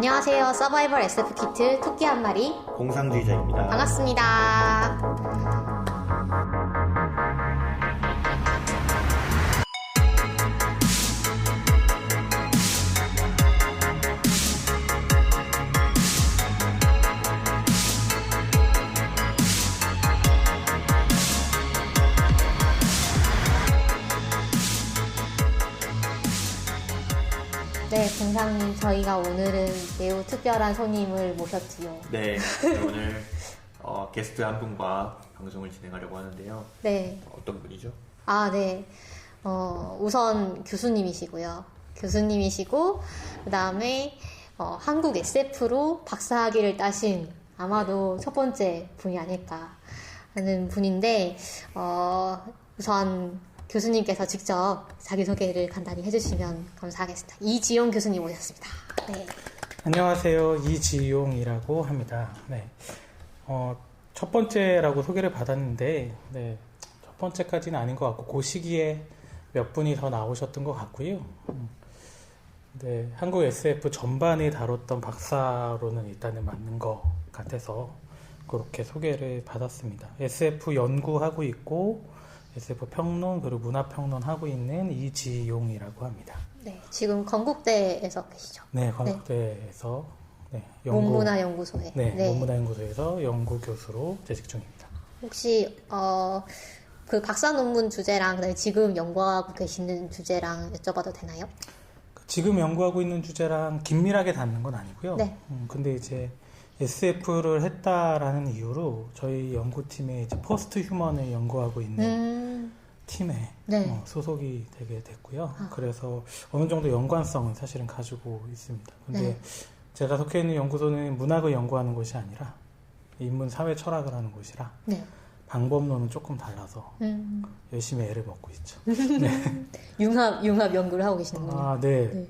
안녕하세요. 서바이벌 SF 키트 토끼 한 마리 공상주의자입니다. 반갑습니다. 네, 공상님, 저희가 오늘은 매우 특별한 손님을 모셨지요. 네, 오늘 게스트 한 분과 방송을 진행하려고 하는데요. 네. 어떤 분이죠? 네. 우선 교수님이시고요. 교수님이시고, 그 다음에 한국 SF로 박사학위를 따신 아마도 첫 번째 분이 아닐까 하는 분인데, 우선 교수님께서 직접 자기소개를 간단히 해주시면 감사하겠습니다. 이지용 교수님 오셨습니다. 네. 안녕하세요. 이지용이라고 합니다. 네. 첫 번째라고 소개를 받았는데, 네. 첫 번째까지는 아닌 것 같고, 그 시기에 몇 분이 더 나오셨던 것 같고요. 네. 한국 SF 전반에 다뤘던 박사로는 일단은 맞는 것 같아서 그렇게 소개를 받았습니다. SF 연구하고 있고, SF 평론 그리고 문화평론 하고 있는 이지용이라고 합니다. 네, 지금 건국대에서 계시죠? 네, 건국대에서 문문화연구소에 문문화연구소에서 연구교수로 재직 중입니다. 혹시 그 박사 논문 주제랑 그다음에 지금 연구하고 계시는 주제랑 여쭤봐도 되나요? 지금 연구하고 있는 주제랑 긴밀하게 닿는 건 아니고요. 네. 근데 이제 SF를 했다라는 이유로 저희 연구팀에 이제 포스트 휴먼을 연구하고 있는 팀에 네. 소속이 되게 됐고요. 그래서 어느 정도 연관성은 사실은 가지고 있습니다. 근데 네. 제가 속해 있는 연구소는 문학을 연구하는 곳이 아니라 인문 사회 철학을 하는 곳이라 네. 방법론은 조금 달라서 열심히 애를 먹고 있죠. 네. 융합 연구를 하고 계시는군요. 네. 네.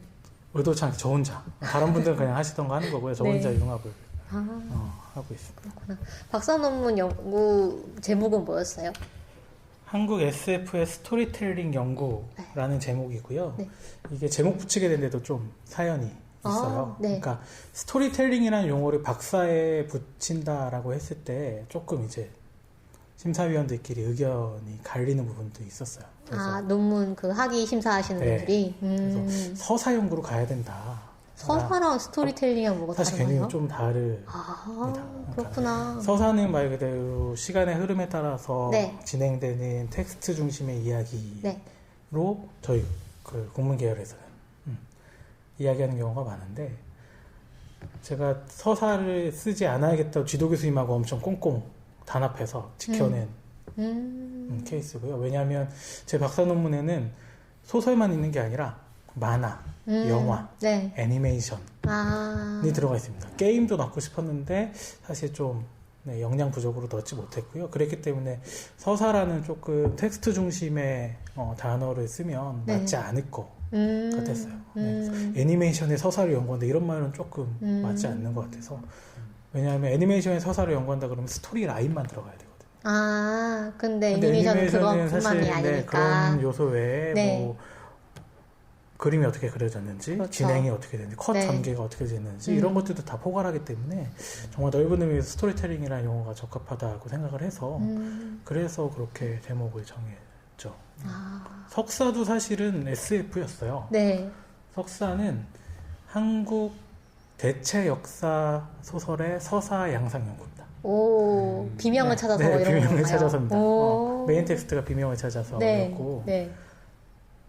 의도치 않게 저 혼자. 다른 분들은 그냥 하시던 거 하는 거고요. 저 혼자 네. 융합을 하고 있습니다. 그렇구나. 박사 논문 연구 제목은 뭐였어요? 한국 SF의 스토리텔링 연구라는 제목이고요. 네. 이게 제목 붙이게 된 데도 좀 사연이 있어요. 네. 그러니까 스토리텔링이라는 용어를 박사에 붙인다라고 했을 때 조금 이제 심사위원들끼리 의견이 갈리는 부분도 있었어요. 그래서 논문 그 학위 심사하시는 네. 분들이 그래서 서사 연구로 가야 된다. 서사랑 스토리텔링이랑 뭐가 사실 다른가요? 개념이 좀 다릅니다. 그렇구나. 서사는 말 그대로 시간의 흐름에 따라서 네. 진행되는 텍스트 중심의 이야기로 네. 저희 그 국문 계열에서는 이야기하는 경우가 많은데, 제가 서사를 쓰지 않아야겠다고 지도 교수님하고 엄청 꽁꽁 단합해서 지켜낸 케이스고요. 왜냐하면 제 박사 논문에는 소설만 있는 게 아니라 만화, 영화, 네. 애니메이션이 들어가 있습니다. 게임도 넣고 싶었는데 사실 좀 역량 부족으로 넣지 못했고요. 그랬기 때문에 서사라는 조금 텍스트 중심의 단어를 쓰면 네. 맞지 않을 것 같았어요. 그래서 애니메이션의 서사를 연구한다 이런 말은 조금 맞지 않는 것 같아서. 왜냐하면 애니메이션의 서사를 연구한다 그러면 스토리 라인만 들어가야 되거든요. 근데 애니메이션은 그것뿐만이 아니니까. 그런 요소 외에 네. 뭐 그림이 어떻게 그려졌는지, 그렇죠. 진행이 어떻게 되는지, 컷 네. 전개가 어떻게 됐는지 이런 것들도 다 포괄하기 때문에 정말 넓은 의미에서 스토리텔링이라는 용어가 적합하다고 생각을 해서 그래서 그렇게 제목을 정했죠. 석사도 사실은 SF였어요. 네. 석사는 한국 대체 역사 소설의 서사 양상 연구입니다. 비명을 찾아서 네, 이런 비명을 건가요? 찾아서입니다. 메인 텍스트가 비명을 찾아서였고 네.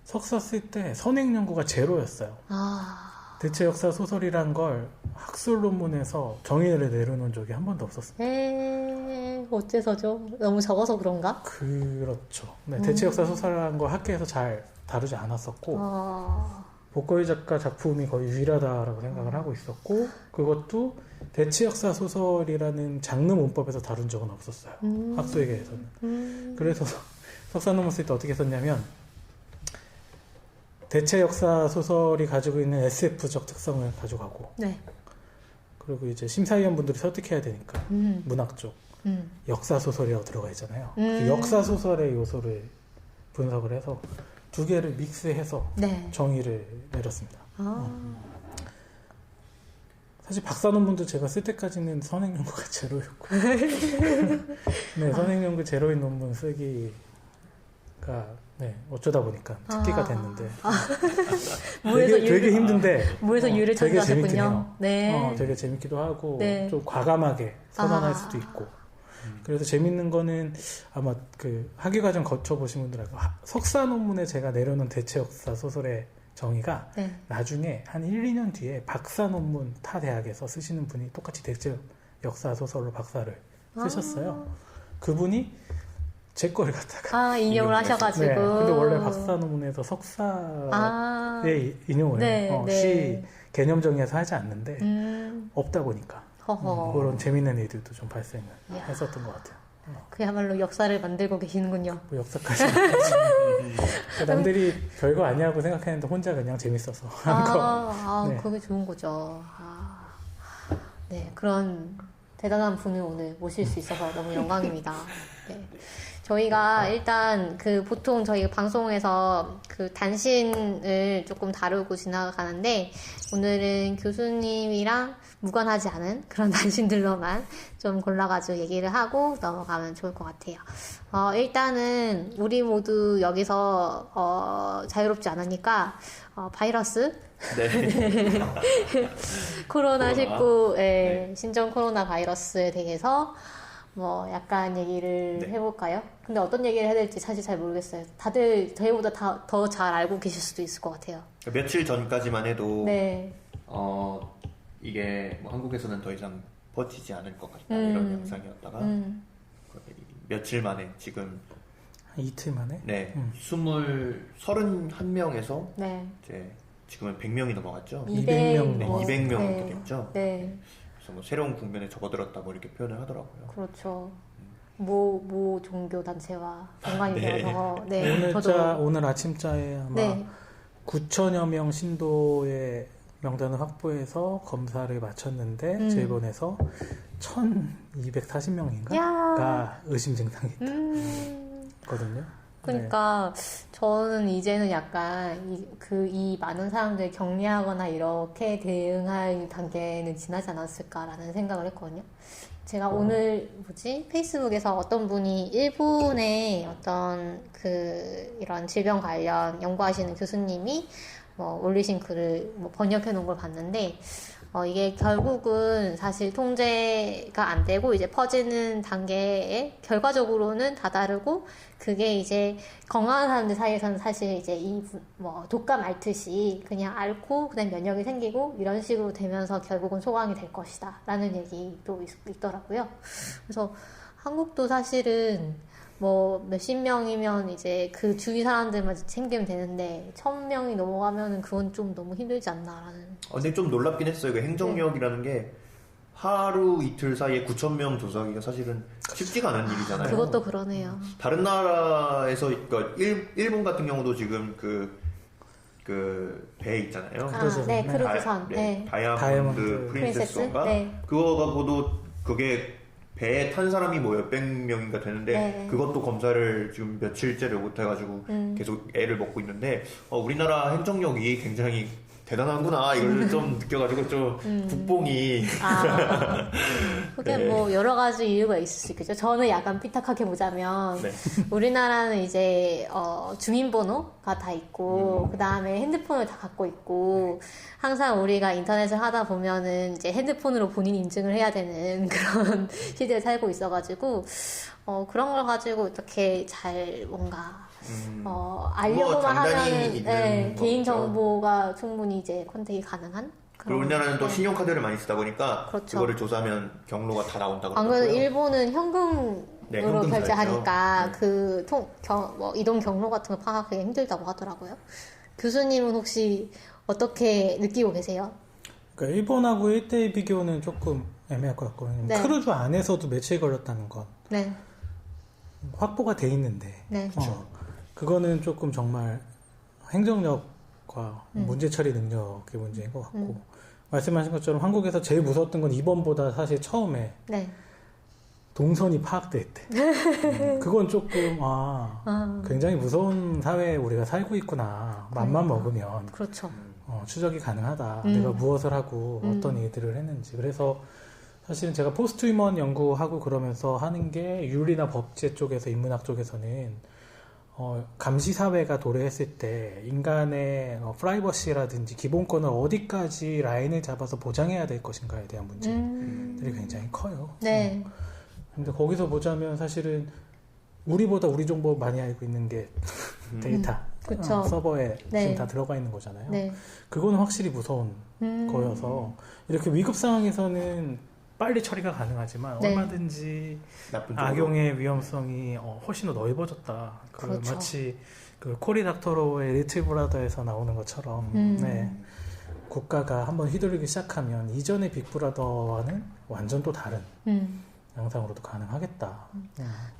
석사 쓸 때 선행 연구가 제로였어요. 대체 역사 소설이란 걸 학술 논문에서 정의를 내려놓은 적이 한 번도 없었어요. 어째서죠? 너무 적어서 그런가? 그렇죠. 네, 대체 역사 소설이라는 걸 학계에서 잘 다루지 않았었고 복거리 작가 작품이 거의 유일하다라고 생각을 하고 있었고, 그것도 대체 역사 소설이라는 장르 문법에서 다룬 적은 없었어요. 학술계에서는. 그래서 석사 논문 쓸 때 어떻게 썼냐면, 대체 역사 소설이 가지고 있는 SF적 특성을 가져가고, 네. 그리고 이제 심사위원분들이 설득해야 되니까 문학 쪽 역사 소설이라고 들어가 있잖아요. 그 역사 소설의 요소를 분석을 해서 두 개를 믹스해서 네. 정의를 내렸습니다. 사실 박사 논문도 제가 쓸 때까지는 선행 연구가 제로였고 네, 선행 연구 제로인 논문 쓰기가 네, 어쩌다 보니까 특기가 됐는데 되게 힘든데 뭐에서 유를 되게 찾으셨군요. 재밌긴 해요. 네. 되게 재밌기도 하고 네. 좀 과감하게 선언할 수도 있고 그래서 재밌는 거는 아마 그 학위과정 거쳐보신 분들 알고 석사 논문에 제가 내려놓은 대체 역사 소설의 정의가 네. 나중에 한 1, 2년 뒤에 박사 논문 타 대학에서 쓰시는 분이 똑같이 대체 역사 소설로 박사를 쓰셨어요. 그분이 제 거를 갖다가 인용을 하셔가지고. 네, 근데 원래 박사 논문에서 석사의 인용을 네, 네. 시 개념 정의에서 하지 않는데 없다 보니까 그런 재밌는 일들도 좀 발생했었던 것 같아요. 그야말로 역사를 만들고 계시는군요. 뭐 역사까지 남들이 별거 아니라고 생각했는데 혼자 그냥 재밌어서 한 거. 네. 그게 좋은 거죠. 네, 그런 대단한 분을 오늘 모실 수 있어서 너무 영광입니다. 네. 저희가 일단 보통 저희 방송에서 단신을 조금 다루고 지나가는데 오늘은 교수님이랑 무관하지 않은 그런 단신들로만 좀 골라가지고 얘기를 하고 넘어가면 좋을 것 같아요. 일단은 우리 모두 여기서 자유롭지 않으니까 바이러스 네. 코로나19 네. 신종 코로나 바이러스에 대해서 뭐 약간 얘기를 네. 해볼까요? 근데 어떤 얘기를 해야 될지 사실 잘 모르겠어요. 다들 저희보다 더 잘 알고 계실 수도 있을 것 같아요. 며칠 전까지만 해도 네. 이게 뭐 한국에서는 더 이상 버티지 않을 것 같다 이런 영상이었다가 며칠 만에 지금 이틀 만에? 네 31명에서 네. 이제 지금은 100명이 넘어갔죠. 200명 네, 200명 됐죠. 네. 그래서 뭐 새로운 국면에 접어들었다 뭐 이렇게 표현을 하더라고요. 그렇죠. 모 종교 단체와 연관이 되어서 네. 오늘 아침자에 아마 네. 9천여 명 신도의 명단을 확보해서 검사를 마쳤는데 일본에서 1,240명인가가 의심 증상이 있거든요. 그러니까 저는 이제는 약간 이 많은 사람들 격리하거나 이렇게 대응할 단계는 지나지 않았을까라는 생각을 했거든요. 제가 오늘 페이스북에서 어떤 분이 일본의 어떤 이런 질병 관련 연구하시는 교수님이 올리신 글을 번역해 놓은 걸 봤는데 이게 결국은 사실 통제가 안 되고 이제 퍼지는 단계에 결과적으로는 다 다르고 그게 이제 건강한 사람들 사이에서는 사실 이제 독감 앓듯이 그냥 앓고 그다음 면역이 생기고 이런 식으로 되면서 결국은 소강이 될 것이다 라는 얘기도 있더라고요. 그래서 한국도 사실은 몇십 명이면 이제 그 주위 사람들만 챙기면 되는데 1,000명이 넘어가면은 그건 좀 너무 힘들지 않나라는. 근데 좀 놀랍긴 했어요. 행정력이라는 게 하루 이틀 사이에 9,000명 조사하기가 사실은 쉽지가 않은 일이잖아요. 그것도 그러네요. 다른 나라에서 그러니까 일본 같은 경우도 지금 그 배 있잖아요. 네, 크루즈선. 네. 다이아몬드 프린세스인가? 네. 그거 갖고도 그게 배에 탄 사람이 몇백 명인가 되는데 네. 그것도 검사를 지금 며칠째를 못해가지고 계속 애를 먹고 있는데 우리나라 행정력이 굉장히 대단하구나 이걸 좀 느껴가지고 좀 국뽕이 그게 네. 여러 가지 이유가 있을 수 있겠죠. 저는 약간 삐딱하게 보자면 네. 우리나라는 이제 주민번호가 다 있고 그 다음에 핸드폰을 다 갖고 있고 항상 우리가 인터넷을 하다 보면은 이제 핸드폰으로 본인 인증을 해야 되는 그런 시대에 살고 있어가지고 그런 걸 가지고 어떻게 잘 뭔가 알려고만 하면은 개인 정보가 충분히 이제 컨택이 가능한. 그리고 우리나라는 또 신용카드를 많이 쓰다 보니까 그렇죠. 그거를 조사하면 경로가 다 나온다고 안 그러더라고요. 그래도 일본은 현금으로 결제하니까 이동 경로 같은 거 파악하기 힘들다고 하더라고요. 교수님은 혹시 어떻게 느끼고 계세요? 그러니까 일본하고 1대1 비교는 조금 애매할 것 같거든요. 네. 크루즈 안에서도 며칠 걸렸다는 건 네. 확보가 돼 있는데 네. 그거는 조금 정말 행정력과 문제 처리 능력의 문제인 것 같고 말씀하신 것처럼 한국에서 제일 무서웠던 건 이번보다 사실 처음에 네. 동선이 파악될 때 그건 조금 굉장히 무서운 사회에 우리가 살고 있구나 맘만 먹으면 그렇죠. 추적이 가능하다. 음. 내가 무엇을 하고 어떤 일들을 했는지. 그래서 사실은 제가 포스트 휴먼 연구하고 그러면서 하는 게 윤리나 법제 쪽에서 인문학 쪽에서는 감시사회가 도래했을 때 인간의 프라이버시라든지 기본권을 어디까지 라인을 잡아서 보장해야 될 것인가에 대한 문제들이 굉장히 커요. 네. 근데 거기서 보자면 사실은 우리보다 우리 정보 많이 알고 있는 게 데이터, 그쵸. 서버에 네. 지금 다 들어가 있는 거잖아요. 네. 그거는 확실히 무서운 거여서 이렇게 위급 상황에서는 빨리 처리가 가능하지만 네. 얼마든지 나쁜 쪽으로. 악용의 위험성이 훨씬 더 넓어졌다. 그렇죠. 마치 그 코리 닥터로의 리틀 브라더에서 나오는 것처럼 네. 국가가 한번 휘두르기 시작하면 이전의 빅브라더와는 완전 또 다른 양상으로도 가능하겠다.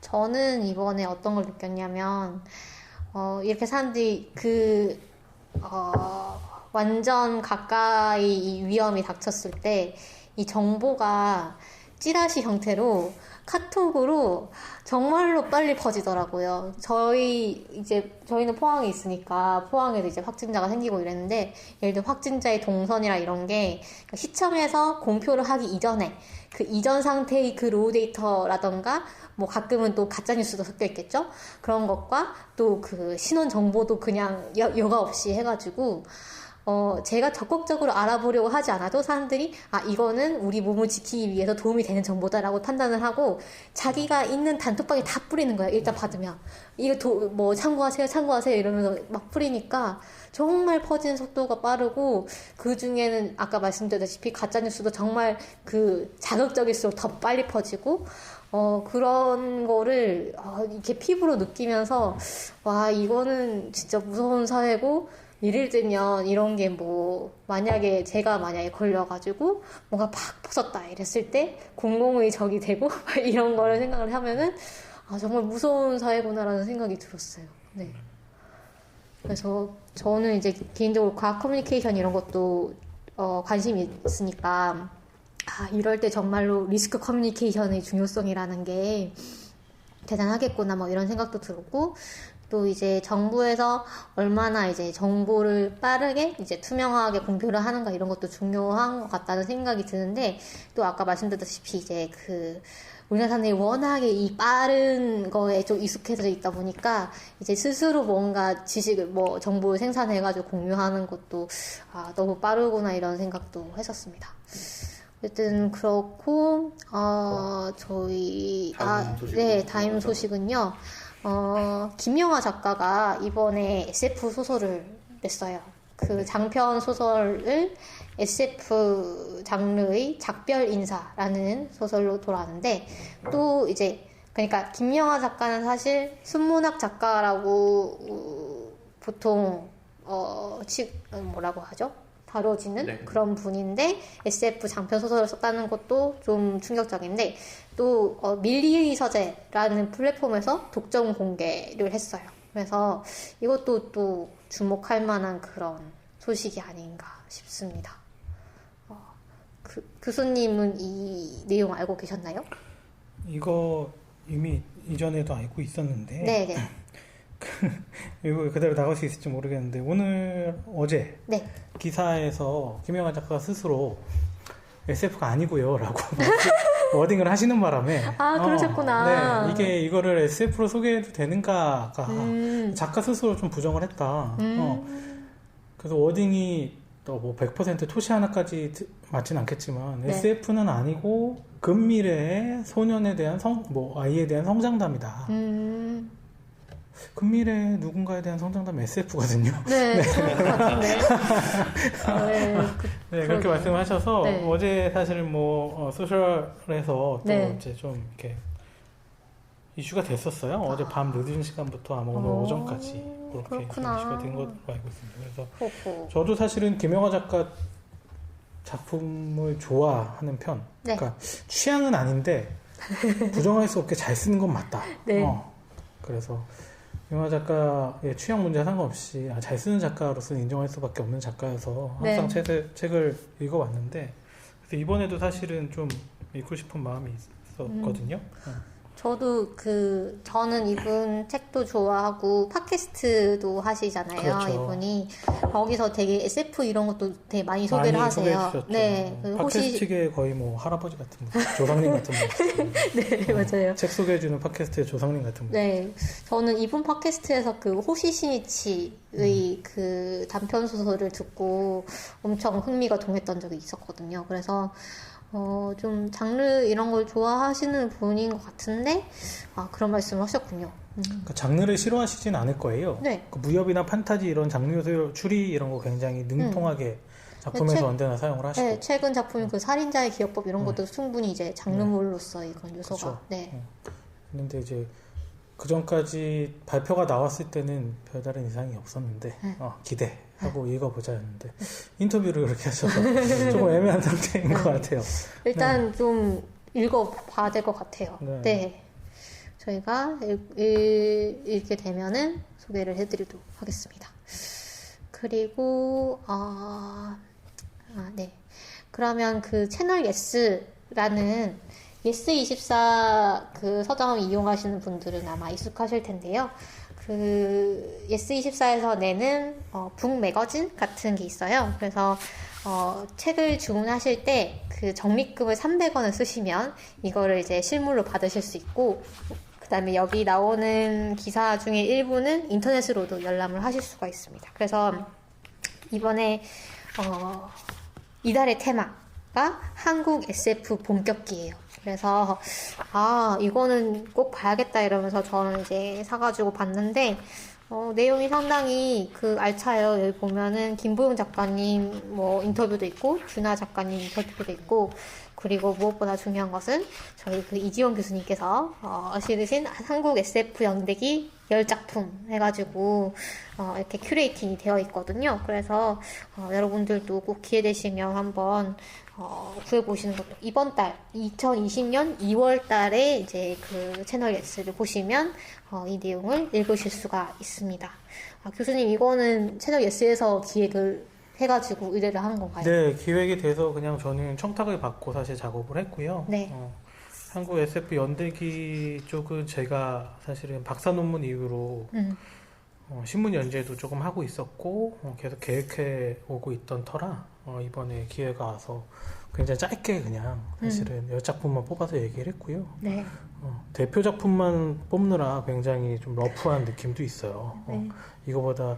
저는 이번에 어떤 걸 느꼈냐면, 이렇게 사람들이 완전 가까이 이 위험이 닥쳤을 때, 이 정보가 찌라시 형태로 카톡으로 정말로 빨리 퍼지더라고요. 저희는 포항에 있으니까 포항에도 이제 확진자가 생기고 이랬는데, 예를 들어 확진자의 동선이라 이런 게 시청에서 공표를 하기 이전에 그 이전 상태의 그 로우 데이터라던가 뭐 가끔은 또 가짜뉴스도 섞여 있겠죠? 그런 것과 또 그 신원 정보도 그냥 여과 없이 해가지고 제가 적극적으로 알아보려고 하지 않아도 사람들이 이거는 우리 몸을 지키기 위해서 도움이 되는 정보다라고 판단을 하고 자기가 있는 단톡방에 다 뿌리는 거예요. 일단 받으면 이거 참고하세요 이러면서 막 뿌리니까 정말 퍼지는 속도가 빠르고 그 중에는 아까 말씀드렸다시피 가짜뉴스도 정말 그 자극적일수록 더 빨리 퍼지고 그런 거를 이렇게 피부로 느끼면서 와 이거는 진짜 무서운 사회고 예를 들면 이런 게 제가 만약에 걸려가지고 뭔가 팍 퍼졌다 이랬을 때 공공의 적이 되고 이런 거를 생각을 하면은 정말 무서운 사회구나라는 생각이 들었어요. 네. 그래서 저는 이제 개인적으로 과학 커뮤니케이션 이런 것도 관심이 있으니까 이럴 때 정말로 리스크 커뮤니케이션의 중요성이라는 게 대단하겠구나 이런 생각도 들었고 또 이제 정부에서 얼마나 이제 정보를 빠르게 이제 투명하게 공표를 하는가 이런 것도 중요한 것 같다는 생각이 드는데 또 아까 말씀드렸다시피 이제 우리나라 사람들이 워낙에 이 빠른 거에 좀 익숙해져 있다 보니까 이제 스스로 뭔가 지식을 정보를 생산해가지고 공유하는 것도 너무 빠르구나 이런 생각도 했었습니다. 어쨌든 그렇고 저희 다음 소식은요. 김영하 작가가 이번에 SF 소설을 냈어요. 그 장편 소설을 SF 장르의 작별 인사라는 소설로 돌아왔는데 또 이제 그러니까 김영하 작가는 사실 순문학 작가라고 보통 뭐라고 하죠? 다뤄지는 네. 그런 분인데 SF 장편 소설을 썼다는 것도 좀 충격적인데 또 밀리의 서재라는 플랫폼에서 독점 공개를 했어요. 그래서 이것도 또 주목할 만한 그런 소식이 아닌가 싶습니다. 교수님은 이 내용 알고 계셨나요? 이거 이미 이전에도 알고 있었는데 네. 이거 그대로 나갈 수 있을지 모르겠는데 어제 네. 기사에서 김영하 작가가 스스로 SF가 아니고요 라고 워딩을 하시는 바람에 그러셨구나. 네, 이거를 SF로 소개해도 되는가가 작가 스스로 좀 부정을 했다. 그래서 워딩이 또 100% 토시 하나까지 맞진 않겠지만 네. SF는 아니고 근미래의 소년에 대한 아이에 대한 성장담이다. 근미래 누군가에 대한 성장담 SF거든요. 네. 그런 것 같은데. 네, 그렇게 말씀하셔서 네. 어제 사실 소셜에서 또 네. 이제 좀 이렇게 이슈가 됐었어요. 어제 밤 늦은 시간부터 아마 오늘 오전까지 그렇게 그렇구나. 이슈가 된 것으로 알고 있습니다. 그래서 호호. 저도 사실은 김영하 작가 작품을 좋아하는 편. 네. 그러니까 취향은 아닌데 부정할 수 없게 잘 쓰는 건 맞다. 네. 그래서 김영하 작가의 취향 문제와 상관없이 잘 쓰는 작가로서는 인정할 수밖에 없는 작가여서 항상 네. 책을 읽어왔는데 그래서 이번에도 사실은 좀 읽고 싶은 마음이 있었거든요. 저도 저는 이분 책도 좋아하고 팟캐스트도 하시잖아요. 그렇죠. 이분이 거기서 되게 SF 이런 것도 되게 많이 소개를 많이 하세요. 소개해주셨죠. 네, 그 팟캐스트계 거의 뭐 할아버지 같은 분, 조상님 같은 분. 네, 맞아요. 책 소개해주는 팟캐스트의 조상님 같은 분. 네, 저는 이분 팟캐스트에서 호시시니치의 그 단편 소설을 듣고 엄청 흥미가 동했던 적이 있었거든요. 그래서 좀 장르 이런 걸 좋아하시는 분인 것 같은데 그런 말씀을 하셨군요. 그 장르를 싫어하시진 않을 거예요. 네. 그 무협이나 판타지 이런 장르 요소 추리 이런 거 굉장히 능통하게 작품에서 언제나 사용을 하시고. 네, 최근 작품인 그 살인자의 기억법 이런 것도 충분히 이제 장르물로서의 그런 요소가. 그렇죠. 네. 근데 이제 그 전까지 발표가 나왔을 때는 별다른 이상이 없었는데 기대하고 읽어보자였는데 인터뷰를 그렇게 하셔서 조금 애매한 상태인 것 같아요. 일단 좀 읽어봐야 될 것 같아요. 네. 네. 저희가 읽게 되면은 소개를 해드리도록 하겠습니다. 그리고 네. 그러면 그 채널 예스라는 예스24 그 서점을 이용하시는 분들은 아마 익숙하실 텐데요. 그 예스24에서 내는 북 매거진 같은 게 있어요. 그래서 책을 주문하실 때 그 적립금을 300원을 쓰시면 이거를 이제 실물로 받으실 수 있고, 그 다음에 여기 나오는 기사 중에 일부는 인터넷으로도 열람을 하실 수가 있습니다. 그래서 이번에 이달의 테마가 한국 SF 본격기예요. 그래서 이거는 꼭 봐야겠다 이러면서 저는 이제 사가지고 봤는데 내용이 상당히 알차요. 여기 보면은 김보영 작가님 뭐 인터뷰도 있고 준하 작가님 인터뷰도 있고, 그리고 무엇보다 중요한 것은 저희 이지원 교수님께서 실으신 한국 SF 연대기 10작품 해가지고 이렇게 큐레이팅이 되어 있거든요. 그래서 여러분들도 꼭 기회 되시면 한번 구해보시는 것도, 이번 달 2020년 2월 달에 이제 그 채널 예스를 보시면 이 내용을 읽으실 수가 있습니다. 교수님, 이거는 채널 예스에서 기획을 해가지고 의뢰를 하는 건가요? 네, 기획이 돼서 그냥 저는 청탁을 받고 사실 작업을 했고요. 네. 한국 SF 연대기 쪽은 제가 사실은 박사 논문 이후로 신문 연재도 조금 하고 있었고 계속 계획해 오고 있던 터라 이번에 기회가 와서 굉장히 짧게 그냥 사실은 10작품만 뽑아서 얘기를 했고요. 네. 대표 작품만 뽑느라 굉장히 좀 러프한 느낌도 있어요. 네. 이거보다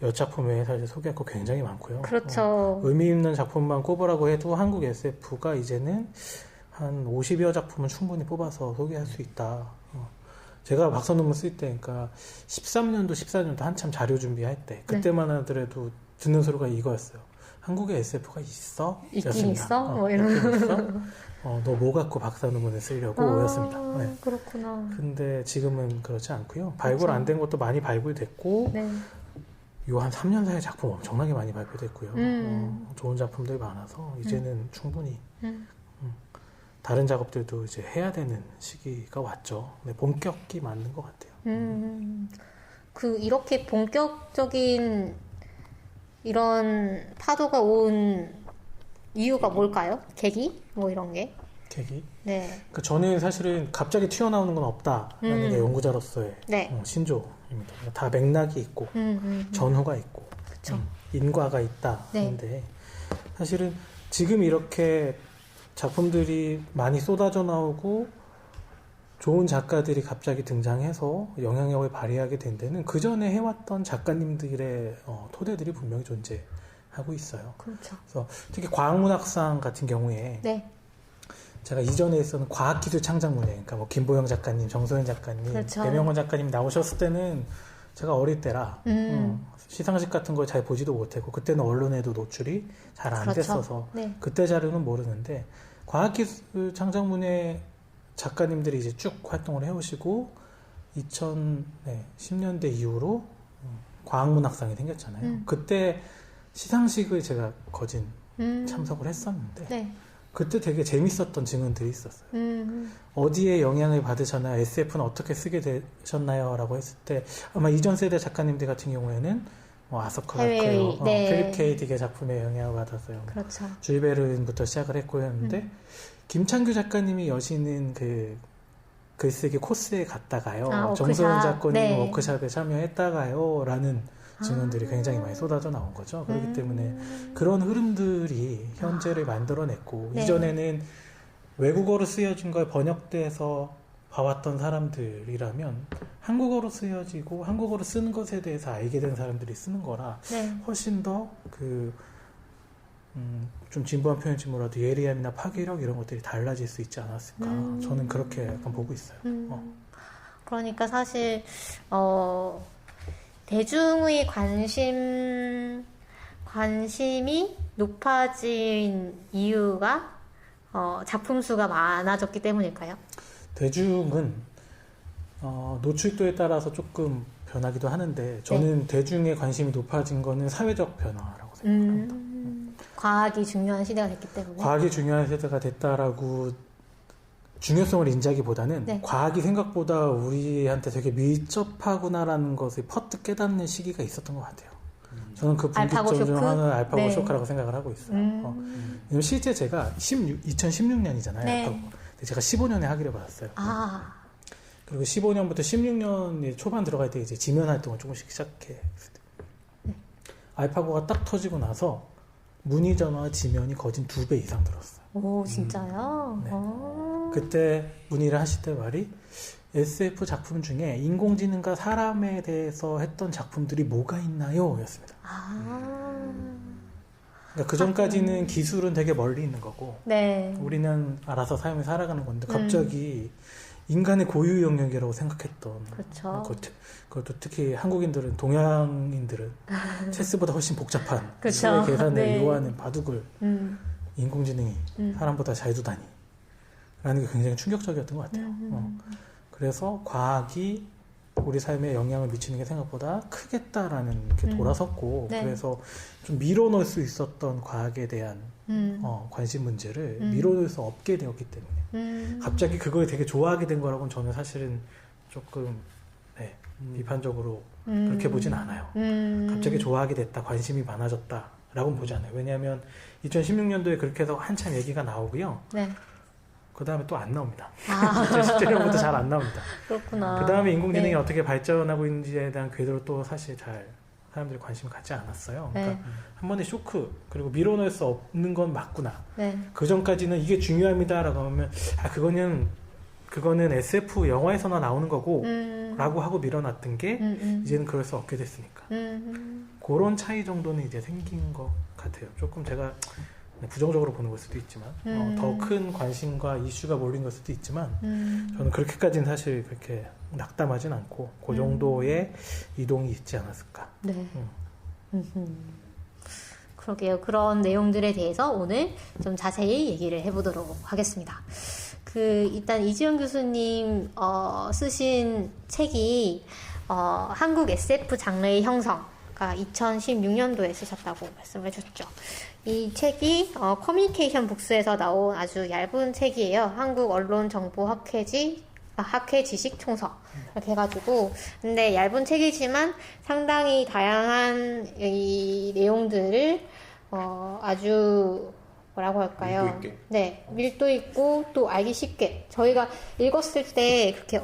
10작품에 사실 소개할 거 굉장히 많고요. 그렇죠. 의미 있는 작품만 꼽으라고 해도 한국 SF가 이제는 한 50여 작품은 충분히 뽑아서 소개할 수 있다. 제가 박사 논문 쓸 때, 그러니까 13년도, 14년도 한참 자료 준비할 때, 그때만 하더라도 듣는 소리가 이거였어요. 한국에 SF가 있어? 있긴 있어? 뭐 이런. 있어? 너 뭐 갖고 박사 논문을 쓰려고? 였습니다. 네. 그렇구나. 근데 지금은 그렇지 않고요. 발굴 안 된 것도 많이 발굴됐고, 네. 요 한 3년 사이에 작품 엄청나게 많이 발표됐고요. 좋은 작품들이 많아서 이제는 충분히 다른 작업들도 이제 해야 되는 시기가 왔죠. 네, 본격이 맞는 것 같아요. 이렇게 본격적인 이런 파도가 온 이유가 뭘까요? 계기? 뭐 이런 게? 계기? 네. 그러니까 저는 사실은 갑자기 튀어나오는 건 없다라는 게 연구자로서의 네. 신조입니다. 다 맥락이 있고 전후가 있고 그쵸. 인과가 있다 네. 하는데 사실은 지금 이렇게 작품들이 많이 쏟아져 나오고 좋은 작가들이 갑자기 등장해서 영향력을 발휘하게 된 데는 그 전에 해왔던 작가님들의 토대들이 분명히 존재하고 있어요. 그렇죠. 그래서 특히 과학문학상 같은 경우에 네. 제가 이전에 있었던 과학기술 창작문예, 그러니까 뭐 김보영 작가님, 정소연 작가님, 그렇죠. 배명원 작가님 나오셨을 때는 제가 어릴 때라 시상식 같은 걸 잘 보지도 못했고 그때는 언론에도 노출이 잘 안 그렇죠. 됐어서 네. 그때 자료는 모르는데 과학기술 창작문예 작가님들이 이제 쭉 활동을 해오시고 2010년대 이후로 과학문학상이 생겼잖아요. 그때 시상식을 제가 거진 참석을 했었는데 네. 그때 되게 재밌었던 증언들이 있었어요. 어디에 영향을 받으셨나요? SF는 어떻게 쓰게 되셨나요? 라고 했을 때 아마 이전 세대 작가님들 같은 경우에는 아서커라크요, 네. 필립 K. 딕의 작품에 영향을 받았어요. 그렇죠. 주일 베른부터 시작을 했고 했는데 김창규 작가님이 여시는 그 글쓰기 코스에 갔다가요. 워크샵. 정소연 작가님 네. 워크샵에 참여했다가요. 라는 증언들이 굉장히 많이 쏟아져 나온 거죠. 그렇기 때문에 그런 흐름들이 현재를 만들어냈고 네. 이전에는 외국어로 쓰여진 걸 번역돼서 봐왔던 사람들이라면 한국어로 쓰여지고 한국어로 쓰는 것에 대해서 알게 된 사람들이 쓰는 거라 네. 훨씬 더 좀 진부한 표현인지 몰라도 예리함이나 파괴력 이런 것들이 달라질 수 있지 않았을까. 저는 그렇게 약간 보고 있어요. 그러니까 사실 대중의 관심이 높아진 이유가 작품 수가 많아졌기 때문일까요? 대중은 노출도에 따라서 조금 변하기도 하는데 저는 대중의 관심이 높아진 거는 사회적 변화라고 생각합니다. 과학이 중요한 시대가 됐기 때문에. 과학이 중요한 세대가 됐다라고 중요성을 인지하기보다는 네. 과학이 생각보다 우리한테 되게 밀접하구나라는 것을 퍼뜩 깨닫는 시기가 있었던 것 같아요. 저는 그 알파고 분기점 중 쇼크? 하나는 알파고 네. 쇼크라고 생각을 하고 있어요. 왜냐면 실제 제가 2016년이잖아요. 네. 알파고. 근데 제가 15년에 학위를 받았어요. 아, 그리고 15년부터 16년 초반 들어갈 때 이제 지면 활동을 조금씩 시작해. 알파고가 딱 터지고 나서 문의전화 지면이 거진 2배 이상 들었어요. 오, 진짜요? 네. 오. 그때 문의를 하실 때 말이 SF 작품 중에 인공지능과 사람에 대해서 했던 작품들이 뭐가 있나요? 였습니다. 그러니까 그 전까지는 기술은 되게 멀리 있는 거고 네. 우리는 알아서 삶을 살아가는 건데 갑자기 인간의 고유 영역이라고 생각했던 그렇죠. 그것도 특히 한국인들은 동양인들은 체스보다 훨씬 복잡한 그쵸. 수의 계산을 네. 요하는 바둑을 인공지능이 사람보다 잘 두다니 라는 게 굉장히 충격적이었던 것 같아요. 그래서 과학이 우리 삶에 영향을 미치는 게 생각보다 크겠다라는 게 돌아섰고 네. 그래서 좀 밀어넣을 수 있었던 과학에 대한 관심 문제를 밀어넣을 수 없게 되었기 때문에 갑자기 그걸 되게 좋아하게 된 거라고는 저는 사실은 조금 비판적으로 그렇게 보진 않아요. 갑자기 좋아하게 됐다, 관심이 많아졌다 라고는 보지 않아요. 왜냐하면 2016년도에 그렇게 해서 한참 얘기가 나오고요. 네. 그 다음에 또 안 나옵니다. 아. 2017년부터 잘 안 나옵니다. 그렇구나. 그 다음에 인공지능이 네. 어떻게 발전하고 있는지에 대한 궤도를 또 사실 잘 사람들이 관심을 갖지 않았어요. 그러니까 네. 한 번의 쇼크 그리고 밀어넣을 수 없는 건 맞구나. 네. 그 전까지는 이게 중요합니다라고 하면 그거는 SF 영화에서나 나오는 거고 라고 하고 밀어놨던 게 이제는 그럴 수 없게 됐으니까 그런 차이 정도는 이제 생긴 것 같아요. 조금 제가 부정적으로 보는 걸 수도 있지만 더 큰 관심과 이슈가 몰린 걸 수도 있지만 저는 그렇게까지는 사실 그렇게 낙담하진 않고 그 정도의 이동이 있지 않았을까. 네. 그러게요. 그런 내용들에 대해서 오늘 좀 자세히 얘기를 해보도록 하겠습니다. 일단 이지영 교수님 쓰신 책이 한국 SF 장르의 형성가 2016년도에 쓰셨다고 말씀을 해주셨죠. 이 책이 커뮤니케이션 북스에서 나온 아주 얇은 책이에요. 한국 언론 정보 학회 지식 총서 이렇게 해가지고 근데 얇은 책이지만 상당히 다양한 이 내용들을 아주 뭐라고 할까요? 밀도 있게. 네, 밀도 있고 또 알기 쉽게 저희가 읽었을 때 그렇게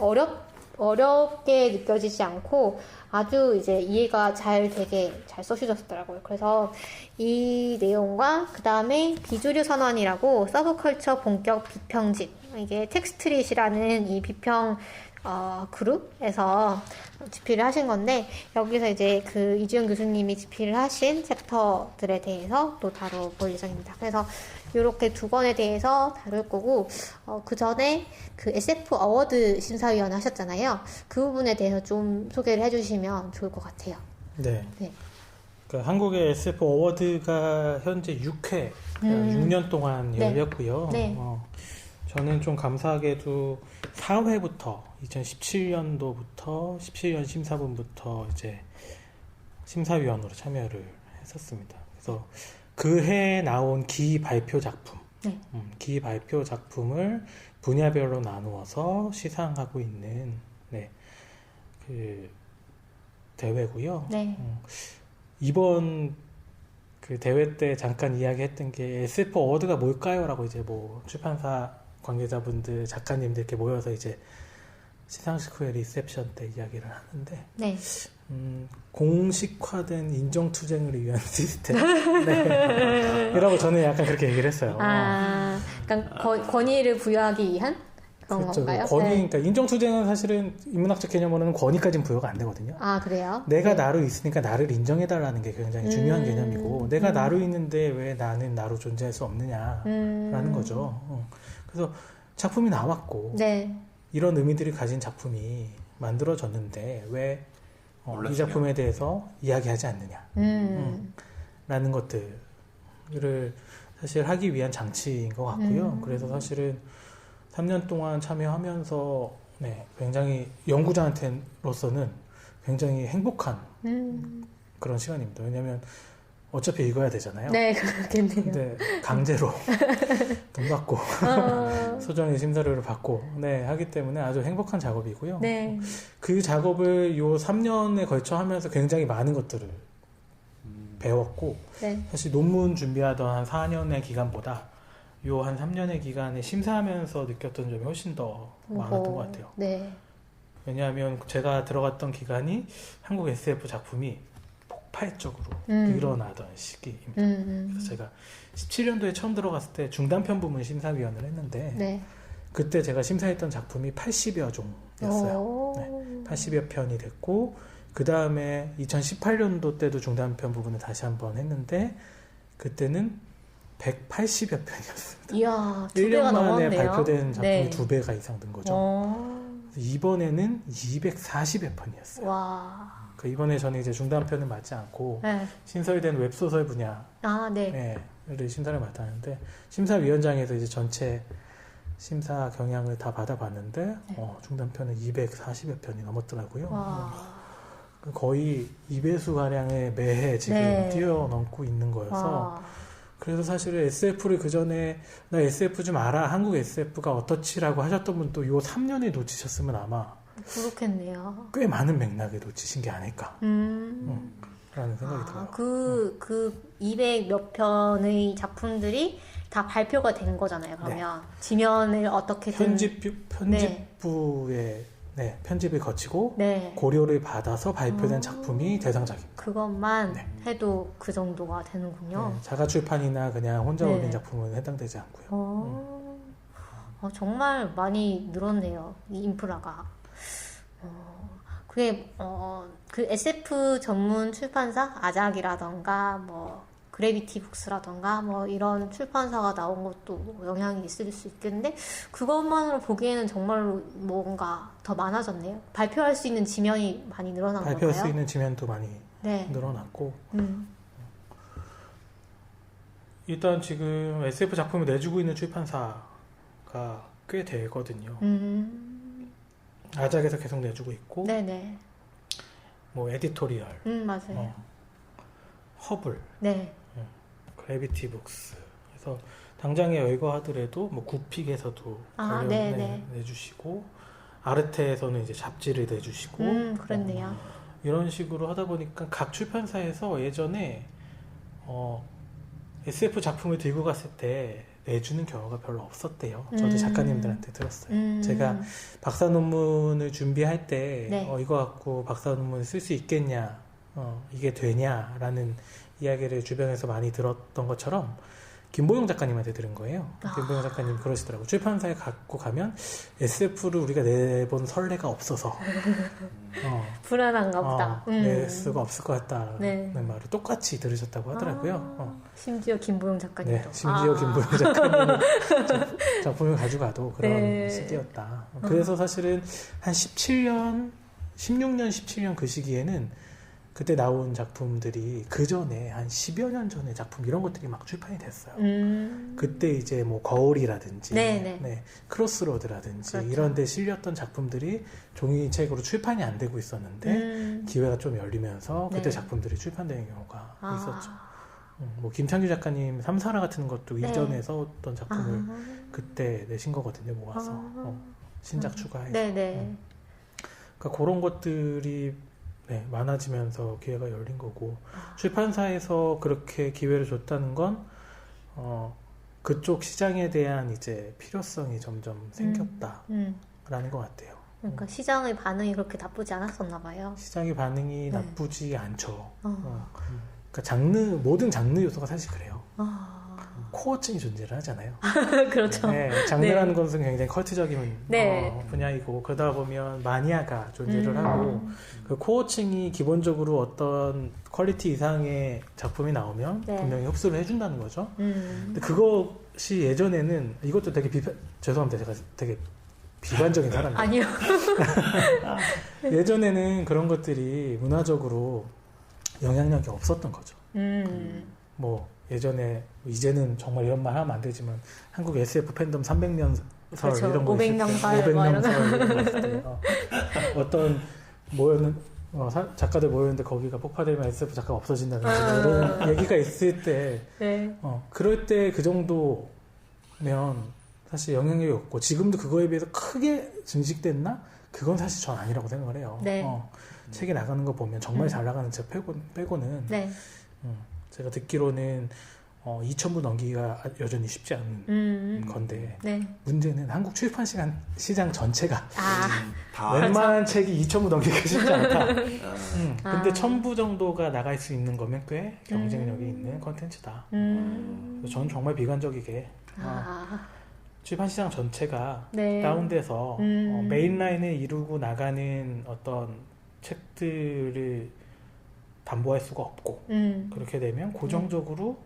어렵게 느껴지지 않고 아주 이제 이해가 되게 잘 써주셨더라고요. 그래서 이 내용과 그 다음에 비주류 선언이라고 서브컬처 본격 비평집 이게 텍스트릿이라는 이 비평 그룹에서 집필을 하신 건데 여기서 이제 그 이주영 교수님이 집필을 하신 챕터들에 대해서 또 다뤄볼 예정입니다. 그래서 이렇게 두 권에 대해서 다룰 거고 그 전에 그 SF 어워드 심사위원 하셨잖아요. 그 부분에 대해서 좀 소개를 해주시면 좋을 것 같아요. 네. 네. 그러니까 한국의 SF 어워드가 현재 6회, 6년 동안 네. 열렸고요. 네. 저는 좀 감사하게도 4회부터 2017년도부터 17년 심사분부터 이제 심사위원으로 참여를 했었습니다. 그래서 그 해에 나온 기 발표 작품, 네. 기 발표 작품을 분야별로 나누어서 시상하고 있는 그 대회고요. 네. 이번 그 대회 때 잠깐 이야기했던 게 SF 어워드가 뭘까요? 라고 이제 뭐 출판사 관계자분들, 작가님들 이렇게 모여서 이제 시상식 후에 리셉션 때 이야기를 하는데 네. 공식화된 인정투쟁을 위한 시스템 네. 이라고 저는 약간 그렇게 얘기를 했어요. 그러니까 권위를 부여하기 위한 그런 그렇죠. 건가요? 권위, 네. 그러니까 인정투쟁은 사실은 인문학적 개념으로는 권위까지는 부여가 안 되거든요. 아, 그래요? 내가 네. 나로 있으니까 나를 인정해달라는 게 굉장히 중요한 개념이고 내가 나로 있는데 왜 나는 나로 존재할 수 없느냐라는 거죠. 그래서 작품이 나왔고 네. 이런 의미들이 가진 작품이 만들어졌는데 왜 이 작품에 대해서 이야기하지 않느냐 라는 것들을 사실 하기 위한 장치인 것 같고요. 그래서 사실은 3년 동안 참여하면서 네, 굉장히 연구자한테로서는 굉장히 행복한 그런 시간입니다. 왜냐하면 어차피 읽어야 되잖아요. 네, 그렇겠네요. 근데 강제로 돈 받고 소정의 심사료를 받고 네, 하기 때문에 아주 행복한 작업이고요. 네. 그 작업을 요 3년에 걸쳐 하면서 굉장히 많은 것들을 배웠고 네. 사실 논문 준비하던 한 4년의 기간보다 요 한 3년의 기간에 심사하면서 느꼈던 점이 훨씬 더 많았던 것 같아요. 네. 왜냐하면 제가 들어갔던 기간이 한국 SF 작품이 폭발적으로 늘어나던 시기입니다. 그래서 제가 17년도에 처음 들어갔을 때 중단편 부문 심사위원을 했는데 네. 그때 제가 심사했던 작품이 80여 종이었어요. 네, 80여 편이 됐고 그 다음에 2018년도 때도 중단편 부분을 다시 한번 했는데 그때는 180여 편이었습니다. 이야, 1년 만에 넘었네요. 발표된 작품이 네. 2배가 이상 된 거죠. 이번에는 240여 편이었어요. 와. 그 이번에 저는 이제 중단편을 맡지 않고 네. 신설된 웹소설 분야를 아, 네. 심사를 맡았는데 심사위원장에서 이제 전체 심사 경향을 다 받아봤는데 중단편은 240여 편이 넘었더라고요. 와. 거의 2배수 가량의 매해 지금 네. 뛰어넘고 있는 거여서 와. 그래서 사실은 SF를 그 전에 나 SF 좀 알아 한국 SF가 어떻지라고 하셨던 분도 요 3년에 놓치셨으면 아마 그렇겠네요. 꽤 많은 맥락에 놓치신 게 아닐까 라는 생각이 들어요. 그 200 몇 편의 작품들이 다 발표가 된 거잖아요, 그러면. 지면을 어떻게든. 편집부의 편집을 거치고 네. 고려를 받아서 발표된 작품이 대상작입니다. 그것만 네. 해도 그 정도가 되는군요. 네, 자가 출판이나 그냥 혼자 네. 올린 작품은 해당되지 않고요. 정말 많이 늘었네요, 이 인프라가. 그게 그 SF 전문 출판사 아작이라던가 뭐 그래비티 북스라던가 뭐 이런 출판사가 나온 것도 영향이 있을 수 있겠는데 그것만으로 보기에는 정말로 뭔가 더 많아졌네요. 발표할 수 있는 지면이 많이 늘어난 건가요? 발표할 수 있는 지면도 많이 네. 늘어났고 일단 지금 SF 작품을 내주고 있는 출판사가 꽤 되거든요. 아작에서 계속 내주고 있고 네네. 뭐 에디토리얼, 맞아요. 허블, 네. 그래비티 북스. 그래서 당장에 열거하더라도 뭐 구픽에서도 관련 내주시고 아르테에서는 이제 잡지를 내주시고 그렇네요. 이런 식으로 하다 보니까 각 출판사에서 예전에 SF 작품을 들고 갔을 때 내주는 경우가 별로 없었대요. 저도 작가님들한테 들었어요. 제가 박사 논문을 준비할 때 이거 갖고 박사 논문을 쓸 수 있겠냐, 이게 되냐라는 이야기를 주변에서 많이 들었던 것처럼 김보영 작가님한테 들은 거예요. 김보영 작가님 그러시더라고요. 출판사에 갖고 가면 SF를 우리가 내본 선례가 없어서 불안한가 보다. 낼 수가 없을 것 같다는 말을 똑같이 들으셨다고 하더라고요. 심지어 김보영 작가님도. 네, 심지어 김보영 작가님은 작품을 가져가도 그런 시기였다. 그래서 사실은 한 16년, 17년 그 시기에는 그때 나온 작품들이 그 전에 한 10여 년 전의 작품 이런 것들이 막 출판이 됐어요. 그때 이제 뭐 거울이라든지 크로스로드라든지 그렇죠. 이런 데 실렸던 작품들이 종이책으로 출판이 안 되고 있었는데 기회가 좀 열리면서 그때 작품들이 출판되는 경우가 있었죠. 뭐 김창규 작가님 삼사라 같은 것도 이전에 썼던 작품을 그때 내신 거거든요. 모아서 신작 추가해서. 그러니까 그런 것들이 많아지면서 기회가 열린 거고 출판사에서 그렇게 기회를 줬다는 건 그쪽 시장에 대한 이제 필요성이 점점 생겼다라는 것 같아요. 그러니까 시장의 반응이 그렇게 나쁘지 않았었나 봐요. 시장의 반응이 네. 나쁘지 않죠. 그러니까 모든 장르 요소가 사실 그래요. 코어층이 존재를 하잖아요. 그렇죠. 네, 장르라는 것은 굉장히 컬트적인 네. 분야이고 그러다 보면 마니아가 존재를 하고 그 코어층이 기본적으로 어떤 퀄리티 이상의 작품이 나오면 네. 분명히 흡수를 해준다는 거죠. 근데 그것이 예전에는 이것도 되게 죄송합니다. 제가 되게 비관적인 사람이에요. 아니요. 예전에는 그런 것들이 문화적으로 영향력이 없었던 거죠. 뭐 예전에 이제는 정말 이런 말 하면 안 되지만 한국 SF 팬덤 300년 설 그렇죠. 이런 거 500명 있을 때, 설 500명 설 이런 거 있을 때 어떤 작가들 모였는데 거기가 폭파되면 SF 작가가 없어진다든지 이런 얘기가 있을 때 네. 그럴 때 그 정도면 사실 영향력이 없고 지금도 그거에 비해서 크게 증식됐나? 그건 사실 전 아니라고 생각을 해요. 네. 책이 나가는 거 보면 정말 잘 나가는 책 빼고는 네. 제가 듣기로는 2,000부 넘기기가 여전히 쉽지 않은 건데 네. 문제는 한국 출판 시장 전체가 다 웬만한 책이 2,000부 넘기기가 쉽지 않다. 근데 아. 1,000부 정도가 나갈 수 있는 거면 꽤 경쟁력이 있는 컨텐츠다. 저는 정말 비관적이게 출판 시장 전체가 네. 다운돼서 메인라인을 이루고 나가는 어떤 책들을 담보할 수가 없고 그렇게 되면 고정적으로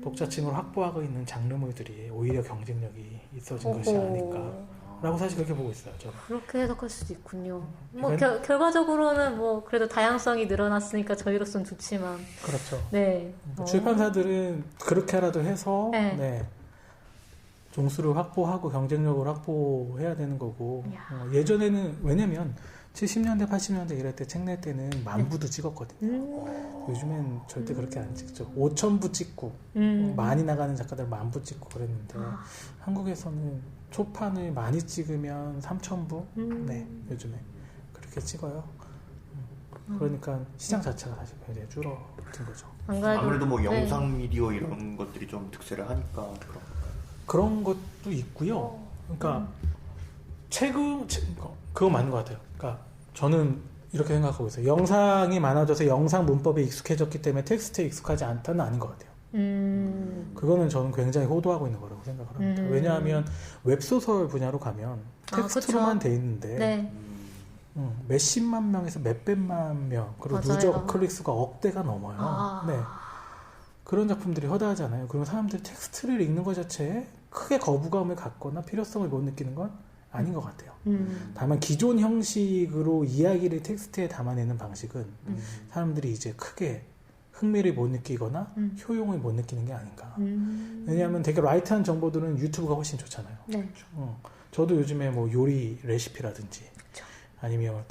독자층을 확보하고 있는 장르물들이 오히려 경쟁력이 있어진 것이 아닐까라고 사실 그렇게 보고 있어요. 저는. 그렇게 해석할 수도 있군요. 뭐 결과적으로는 뭐 그래도 다양성이 늘어났으니까 저희로서는 좋지만. 그렇죠. 네. 출판사들은 그렇게라도 해서 네. 네, 종수를 확보하고 경쟁력을 확보해야 되는 거고 예전에는 왜냐면 70년대, 80년대 이럴 때 책 낼 때는 10,000부도 찍었거든요. 요즘엔 절대 그렇게 안 찍죠. 5,000부 찍고 많이 나가는 작가들 10,000부 찍고 그랬는데 한국에서는 초판을 많이 찍으면 3,000부? 네, 요즘에 그렇게 찍어요. 그러니까 시장 자체가 사실 굉장히 줄어든 거죠. 아무래도 뭐 네. 영상 미디어 이런 것들이 좀 득세를 하니까 그런 것도 있고요. 그러니까 그거 맞는 것 같아요. 그러니까 저는 이렇게 생각하고 있어요. 영상이 많아져서 영상 문법에 익숙해졌기 때문에 텍스트에 익숙하지 않다는 아닌 것 같아요. 그거는 저는 굉장히 호도하고 있는 거라고 생각을 합니다. 왜냐하면 웹소설 분야로 가면 텍스트로만 돼 있는데 네. 몇십만 명에서 몇백만 명 그리고 맞아요. 누적 클릭수가 억대가 넘어요. 네. 그런 작품들이 허다하잖아요. 그리고 사람들이 텍스트를 읽는 것 자체에 크게 거부감을 갖거나 필요성을 못 느끼는 건 아닌 것 같아요. 다만 기존 형식으로 이야기를 텍스트에 담아내는 방식은 사람들이 이제 크게 흥미를 못 느끼거나 효용을 못 느끼는 게 아닌가. 왜냐하면 되게 라이트한 정보들은 유튜브가 훨씬 좋잖아요. 네. 저도 요즘에 뭐 요리 레시피라든지 그쵸. 아니면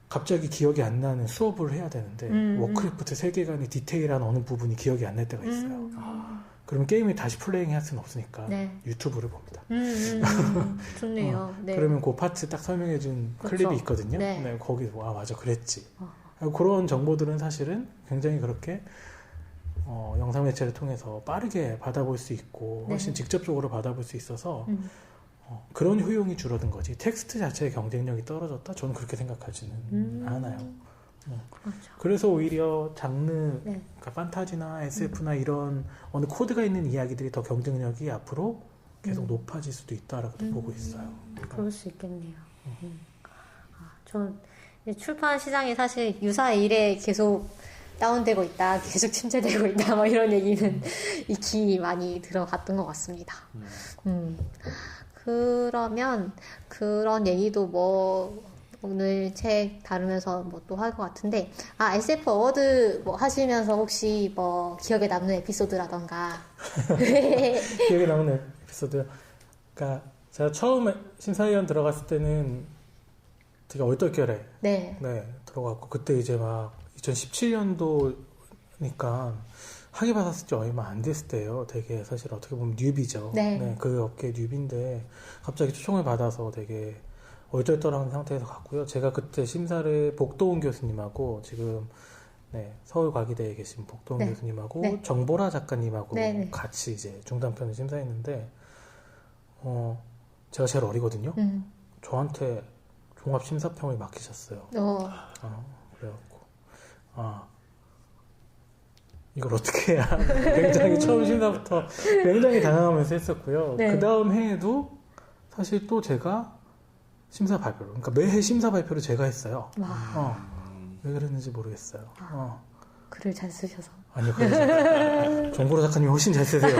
갑자기 기억이 안 나는 수업을 해야 되는데 워크래프트 세계관의 디테일한 어느 부분이 기억이 안 날 때가 있어요. 그러면 게임을 다시 플레잉 할 수는 없으니까 네. 유튜브를 봅니다. 좋네요. 네. 그러면 그 파트 딱 설명해준 그쵸. 클립이 있거든요. 네. 거기 맞아 그랬지. 그런 정보들은 사실은 굉장히 그렇게 영상 매체를 통해서 빠르게 받아볼 수 있고 훨씬 직접적으로 받아볼 수 있어서 그런 효용이 줄어든 거지. 텍스트 자체의 경쟁력이 떨어졌다? 저는 그렇게 생각하지는 않아요. 그렇죠. 그래서 오히려 장르, 네. 그러니까 판타지나 SF나 이런 어느 코드가 있는 이야기들이 더 경쟁력이 앞으로 계속 높아질 수도 있다라고 보고 있어요. 그럴 수 있겠네요. 전 출판 시장이 사실 유사 일에 계속 다운되고 있다, 계속 침체되고 있다, 뭐 이런 얘기는 익히 많이 들어봤던 것 같습니다. 그러면 그런 얘기도 뭐 오늘 책 다루면서 뭐 또 할 것 같은데, SF 어워드 뭐 하시면서 혹시 뭐 기억에 남는 에피소드라던가. 기억에 남는 에피소드. 그러니까 제가 처음에 심사위원 들어갔을 때는 되게 얼떨결에 네. 들어갔고 그때 이제 막 2017년도니까 학위 받았을 지 얼마 안 됐을 때예요. 되게 사실 어떻게 보면 뉴비죠. 네. 그 업계 뉴비인데 갑자기 초청을 받아서 되게 얼떨떨한 상태에서 갔고요. 제가 그때 심사를 복도훈 교수님하고 지금 서울과기대에 계신 복도훈 교수님하고 정보라 작가님하고 같이 이제 중단편을 심사했는데 제가 제일 어리거든요. 저한테 종합 심사평을 맡기셨어요. 그래갖고 이걸 어떻게 해야 굉장히 처음 심사부터 굉장히 당황하면서 했었고요. 네. 그 다음 해에도 사실 또 제가 심사 발표를, 그러니까 매해 심사 발표를 제가 했어요. 왜 그랬는지 모르겠어요. 글을 잘 쓰셔서. 아니요, 그래서 정보로 작가님이 훨씬 잘 쓰세요.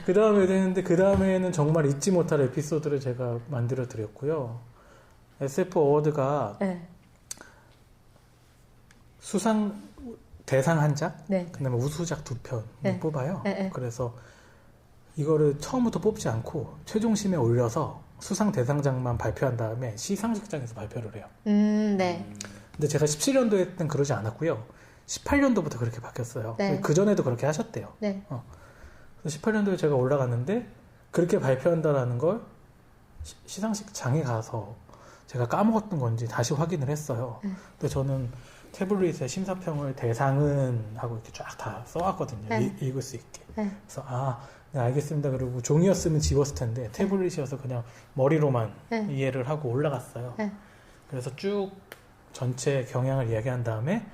그 다음에 됐는데, 그 다음에는 정말 잊지 못할 에피소드를 제가 만들어 드렸고요. SF 어워드가 네. 수상 대상 한 작, 네. 그 다음에 우수작 2편을 네. 뽑아요. 네. 그래서 이거를 처음부터 뽑지 않고 최종심에 올려서 수상 대상작만 발표한 다음에 시상식장에서 발표를 해요. 네. 근데 제가 17년도에 땐 그러지 않았고요. 18년도부터 그렇게 바뀌었어요. 네. 그 전에도 그렇게 하셨대요. 네. 그래서 18년도에 제가 올라갔는데 그렇게 발표한다라는 걸 시상식장에 가서 제가 까먹었던 건지 다시 확인을 했어요. 근데 저는 태블릿에 심사평을 대상은 하고 이렇게 쫙 다 써왔거든요. 네. 읽을 수 있게. 네. 그래서 네, 알겠습니다. 그리고 종이였으면 지웠을 텐데 태블릿이어서 그냥 머리로만 네. 이해를 하고 올라갔어요. 네. 그래서 쭉 전체 경향을 이야기한 다음에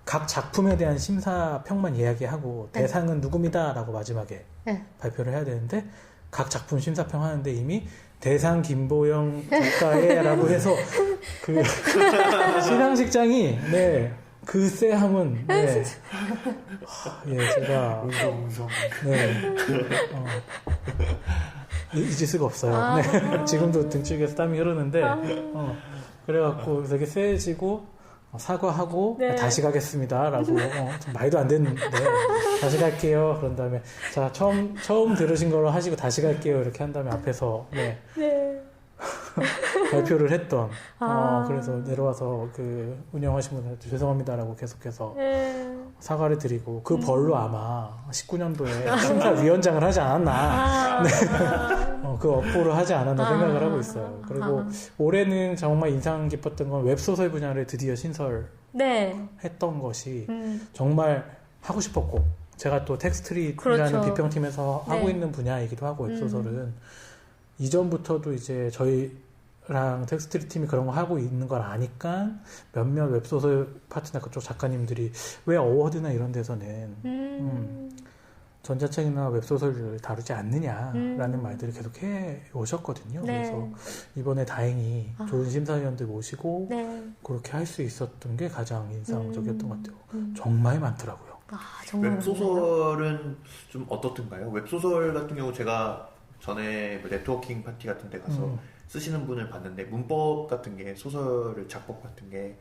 각 작품에 대한 심사평만 이야기하고 네. 대상은 누굽니다라고 마지막에 네. 발표를 해야 되는데 각 작품 심사평 하는데 이미 대상 김보영 작가의라고 해서 그 시상식장이 그 쎄함은 제가 잊을 수가 없어요. 지금도 등쪽에서 땀이 흐르는데 그래갖고 되게 쎄해지고 사과하고 다시 가겠습니다라고 좀 말도 안 됐는데 다시 갈게요. 그런 다음에 자 처음 들으신 걸로 하시고 다시 갈게요. 이렇게 한 다음에 앞에서 발표를 했던 그래서 내려와서 그 운영하신 분한테 죄송합니다라고 계속해서 사과를 드리고 그 벌로 아마 19년도에 심사위원장을 하지 않았나 그 업보를 하지 않았나 생각을 하고 있어요. 그리고 올해는 정말 인상 깊었던 건 웹소설 분야를 드디어 신설했던 것이 정말 하고 싶었고 제가 또 텍스트리라는 그렇죠. 비평팀에서 하고 있는 분야이기도 하고 웹소설은 이전부터도 이제 저희랑 텍스트리 팀이 그런 거 하고 있는 걸 아니까 몇몇 웹소설 파트너 그쪽 작가님들이 왜 어워드나 이런 데서는 전자책이나 웹소설을 다루지 않느냐라는 말들을 계속 해 오셨거든요. 그래서 이번에 다행히 좋은 심사위원들 모시고 그렇게 할 수 있었던 게 가장 인상적이었던 것 같아요. 정말 많더라고요. 정말 웹소설은 좀 어떻던가요? 웹소설 같은 경우 제가 전에 네트워킹 파티 같은 데 가서 쓰시는 분을 봤는데 문법 같은 게 소설을 작법 같은 게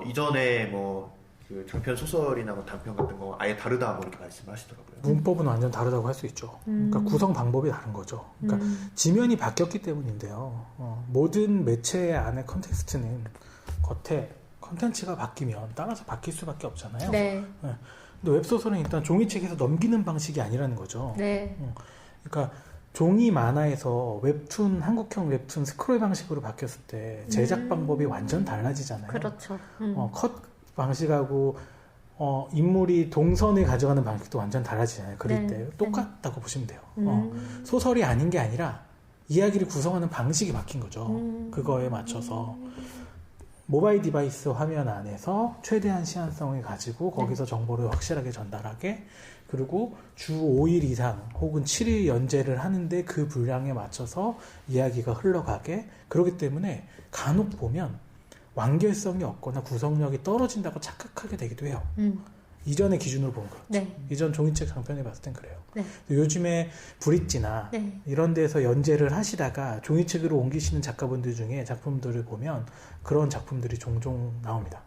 이전에 그 장편 소설이나 단편 같은 거 아예 다르다 뭐 이렇게 말씀하시더라고요. 문법은 완전 다르다고 할 수 있죠. 그러니까 구성 방법이 다른 거죠. 그러니까 지면이 바뀌었기 때문인데요. 모든 매체 안의 컨텍스트는 겉에 컨텐츠가 바뀌면 따라서 바뀔 수밖에 없잖아요. 근데 웹소설은 일단 종이책에서 넘기는 방식이 아니라는 거죠. 그러니까 종이 만화에서 웹툰, 한국형 웹툰 스크롤 방식으로 바뀌었을 때 제작 방법이 완전 달라지잖아요. 그렇죠. 컷 방식하고 인물이 동선을 가져가는 방식도 완전 달라지잖아요. 그릴 때 똑같다고 보시면 돼요. 소설이 아닌 게 아니라 이야기를 구성하는 방식이 바뀐 거죠. 그거에 맞춰서 모바일 디바이스 화면 안에서 최대한 시한성을 가지고 거기서 정보를 확실하게 전달하게 그리고 주 5일 이상 혹은 7일 연재를 하는데 그 분량에 맞춰서 이야기가 흘러가게 그렇기 때문에 간혹 보면 완결성이 없거나 구성력이 떨어진다고 착각하게 되기도 해요. 이전의 기준으로 보면 그렇죠. 이전 종이책 장편을 봤을 땐 그래요. 요즘에 브릿지나 이런 데서 연재를 하시다가 종이책으로 옮기시는 작가분들 중에 작품들을 보면 그런 작품들이 종종 나옵니다.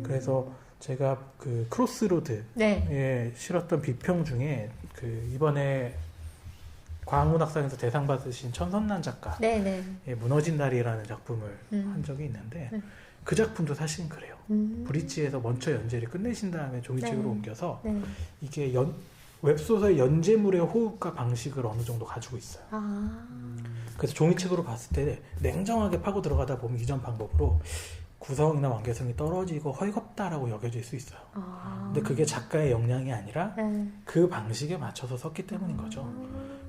그래서 제가 그 크로스로드에 실었던 비평 중에 그 이번에 과학문학상에서 대상 받으신 천선란 작가의 무너진 다리라는 작품을 한 적이 있는데 그 작품도 사실은 그래요. 브릿지에서 먼저 연재를 끝내신 다음에 종이책으로 옮겨서 이게 웹소설 연재물의 호흡과 방식을 어느 정도 가지고 있어요. 그래서 종이책으로 봤을 때 냉정하게 파고 들어가다 보면 이전 방법으로 구성이나 완결성이 떨어지고 헐겁다라고 여겨질 수 있어요. 근데 그게 작가의 역량이 아니라 그 방식에 맞춰서 썼기 때문인 거죠.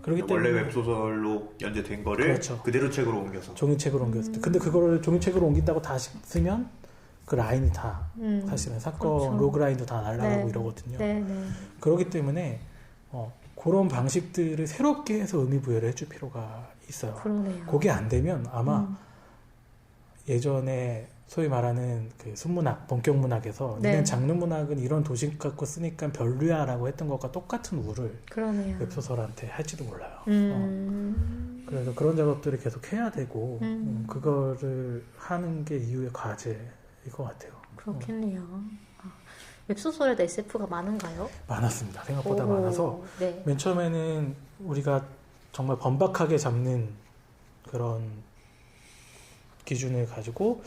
그렇기 원래 때문에 웹소설로 연재된 거를 그렇죠. 그대로 책으로 옮겨서. 종이책으로 옮겼을 때. 근데 그거를 종이책으로 옮긴다고 다 쓰면 그 라인이 다 사실은 사건 그렇죠. 로그라인도 다 날아가고 네. 이러거든요. 네, 네. 그렇기 때문에 그런 방식들을 새롭게 해서 의미 부여를 해줄 필요가 있어요. 그러네요. 그게 안 되면 아마 예전에 소위 말하는 그 순문학, 본격 문학에서 네. 니는 장르 문학은 이런 도식 갖고 쓰니까 별로야라고 했던 것과 똑같은 우를 그러네요. 웹소설한테 할지도 몰라요. 그래서 그런 작업들을 계속 해야 되고 그거를 하는 게 이후의 과제일 것 같아요. 그렇겠네요. 아, 웹소설에도 SF가 많은가요? 많았습니다. 생각보다 오, 많아서 네. 맨 처음에는 우리가 정말 번박하게 잡는 그런 기준을 가지고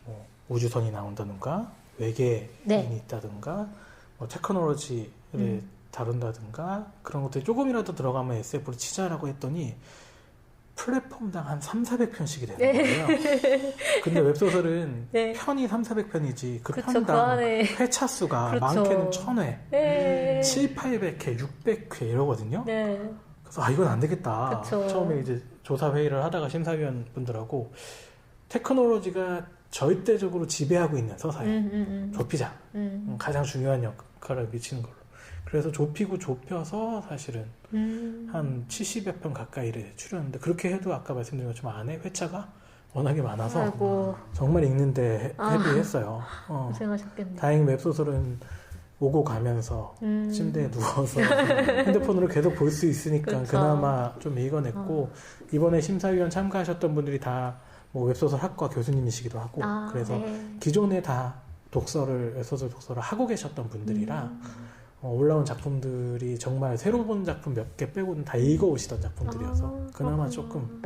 뭐 우주선이 나온다든가 외계인이 네. 있다든가 뭐 테크놀로지를 다룬다든가 그런 것들이 조금이라도 들어가면 SF로 치자라고 했더니 플랫폼당 한 3,400편씩이 되는 거예요. 근데 웹소설은 네. 편이 3,400편이지 그 그쵸, 그 편당 안에. 회차 수가 그렇죠. 많게는 1,000회, 네. 700, 800회, 600회 이러거든요. 네. 그래서 이건 안 되겠다. 그쵸. 처음에 이제 조사 회의를 하다가 심사위원 분들하고 테크놀로지가 절대적으로 지배하고 있는 서사에 좁히자. 가장 중요한 역할을 미치는 걸로. 그래서 좁혀서 사실은 한 70여 편 가까이를 추렸는데 그렇게 해도 아까 말씀드린 것처럼 안에 회차가 워낙에 많아서 아이고, 정말 읽는데 헤비했어요. 고생하셨겠네요. 다행히 웹소설은 오고 가면서 침대에 누워서 핸드폰으로 계속 볼 수 있으니까 그쵸. 그나마 좀 읽어냈고 이번에 심사위원 참가하셨던 분들이 다 뭐 웹소설 학과 교수님이시기도 하고 그래서 네. 기존에 다 웹소설 독서를 하고 계셨던 분들이라 올라온 작품들이 정말 새로 본 작품 몇 개 빼고는 다 읽어오시던 작품들이어서 그나마 그렇구나. 조금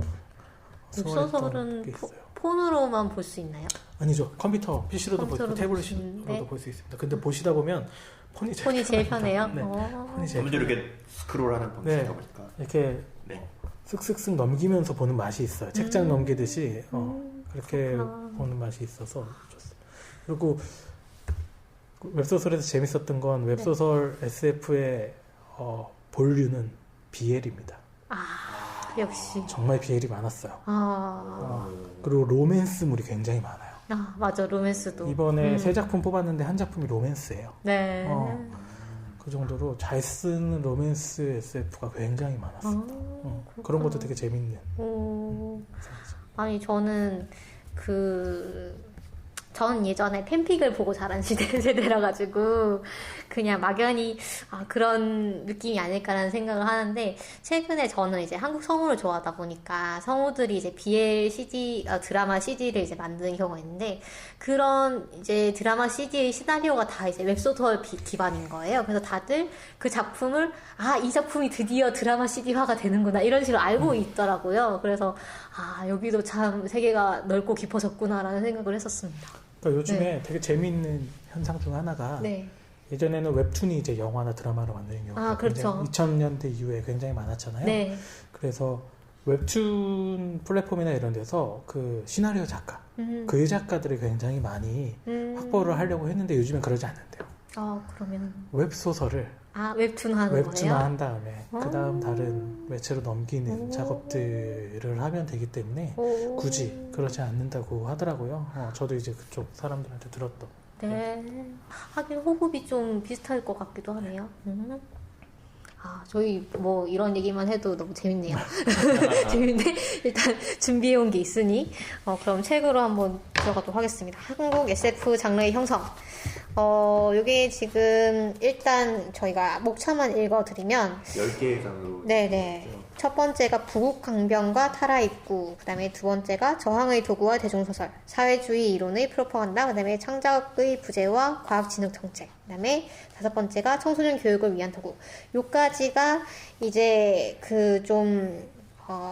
웹소설은 수월했던 게 있어요. 폰으로만 볼 수 있나요? 아니죠. 컴퓨터, PC로도 볼 수 있고 컴퓨터로도 볼 수 있는데. 태블릿으로도 볼 수 있습니다. 근데 보시다 보면 폰이 제일 편해요? 네. 폰이 제일 아무래도 이렇게 스크롤하는 방식이다 네. 보니까. 이렇게 네. 쓱쓱쓱 넘기면서 보는 맛이 있어요. 책장 넘기듯이 그렇게 그렇구나. 보는 맛이 있어서 좋습니다. 그리고 웹소설에서 재밌었던 건 웹소설 SF의 본류는 BL입니다. 역시. 정말 BL이 많았어요. 그리고 로맨스물이 굉장히 많아요. 맞아. 로맨스도. 이번에 세 작품 뽑았는데 한 작품이 로맨스예요. 네. 그 정도로 잘 쓰는 로맨스 SF가 굉장히 많았어요. 그런 것도 되게 재밌는. 아니, 저는 전 예전에 팬픽을 보고 자란 세대라 가지고 그냥 막연히 그런 느낌이 아닐까라는 생각을 하는데 최근에 저는 이제 한국 성우를 좋아하다 보니까 성우들이 이제 BL CD 드라마 CD를 이제 만드는 경우가 있는데 그런 이제 드라마 CD의 시나리오가 다 이제 웹소설 기반인 거예요. 그래서 다들 그 작품을 이 작품이 드디어 드라마 CD화가 되는구나 이런 식으로 알고 있더라고요. 그래서 여기도 참 세계가 넓고 깊어졌구나라는 생각을 했었습니다. 그러니까 요즘에 되게 재미있는 현상 중 하나가 네. 예전에는 웹툰이 이제 영화나 드라마로 만드는 경우가 그렇죠. 2000년대 이후에 굉장히 많았잖아요. 네. 그래서 웹툰 플랫폼이나 이런 데서 그 시나리오 작가, 그 작가들이 굉장히 많이 확보를 하려고 했는데 요즘엔 그러지 않는데요. 그러면 웹소설을 웹툰 하는 웹툰화 거예요? 한 다음에 그 다음 다른 매체로 넘기는 작업들을 하면 되기 때문에 굳이 그러지 않는다고 하더라고요. 저도 이제 그쪽 사람들한테 들었던. 네. 하긴 호흡이 좀 비슷할 것 같기도 하네요. 저희 뭐 이런 얘기만 해도 너무 재밌네요. 재밌는데 일단 준비해온 게 있으니 그럼 책으로 한번 들어가도록 하겠습니다. 한국 SF 장르의 형성. 요게 지금 일단 저희가 목차만 읽어드리면 10개의 장르로. 네네. 첫 번째가 부국강병과 타라입구, 그 다음에 두 번째가 저항의 도구와 대중소설, 사회주의 이론의 프로파간다, 그 다음에 창작의 부재와 과학진흥 정책, 그 다음에 다섯 번째가 청소년 교육을 위한 도구. 요까지가 이제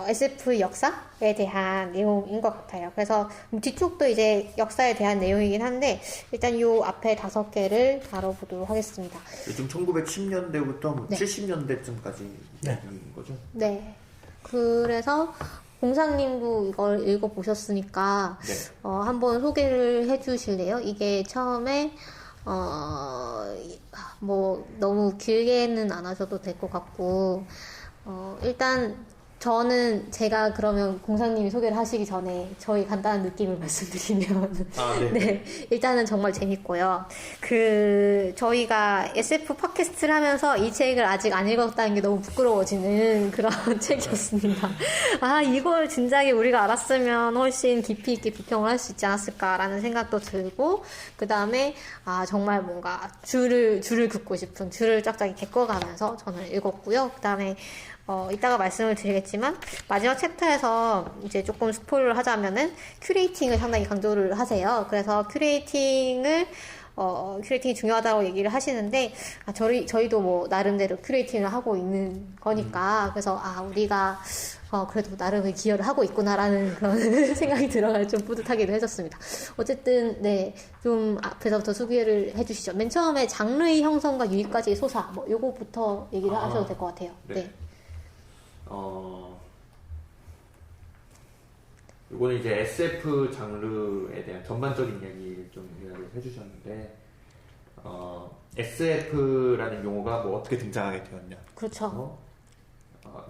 SF 역사에 대한 내용인 것 같아요. 그래서 뒤쪽도 이제 역사에 대한 내용이긴 한데 일단 요 앞에 5개를 다뤄보도록 하겠습니다. 요즘 1910년대부터 네. 70년대쯤까지 이야기인 거죠? 네. 그래서 공상님도 이걸 읽어보셨으니까 네. 한번 소개를 해주실래요? 이게 처음에 뭐 너무 길게는 안 하셔도 될 것 같고 일단 저는 제가 그러면 공상님이 소개를 하시기 전에 저희 간단한 느낌을 말씀드리면 네. 네, 일단은 정말 재밌고요. 저희가 SF 팟캐스트를 하면서 이 책을 아직 안 읽었다는 게 너무 부끄러워지는 그런 책이었습니다. 이걸 진작에 우리가 알았으면 훨씬 깊이 있게 비평을 할 수 있지 않았을까라는 생각도 들고, 그 다음에 정말 뭔가 줄을 긋고 싶은, 줄을 쫙쫙 이렇게 꺼가면서 저는 읽었고요. 그 다음에 이따가 말씀을 드리겠지만 마지막 챕터에서 이제 조금 스포일러를 하자면은 큐레이팅을 상당히 강조를 하세요. 그래서 큐레이팅이 중요하다고 얘기를 하시는데 저희도 뭐 나름대로 큐레이팅을 하고 있는 거니까 그래서 우리가 그래도 나름의 기여를 하고 있구나라는 그런 생각이 들어가지고 좀 뿌듯하기도 해졌습니다. 어쨌든 네, 좀 앞에서부터 소개를 해주시죠. 맨 처음에 장르의 형성과 유희까지의 소사 요거부터 얘기를 하셔도 될 것 같아요. 네. 이거는 이제 SF 장르에 대한 전반적인 이야기를 좀 이야기를 해주셨는데, SF라는 용어가 뭐 어떻게 등장하게 되었냐. 그렇죠.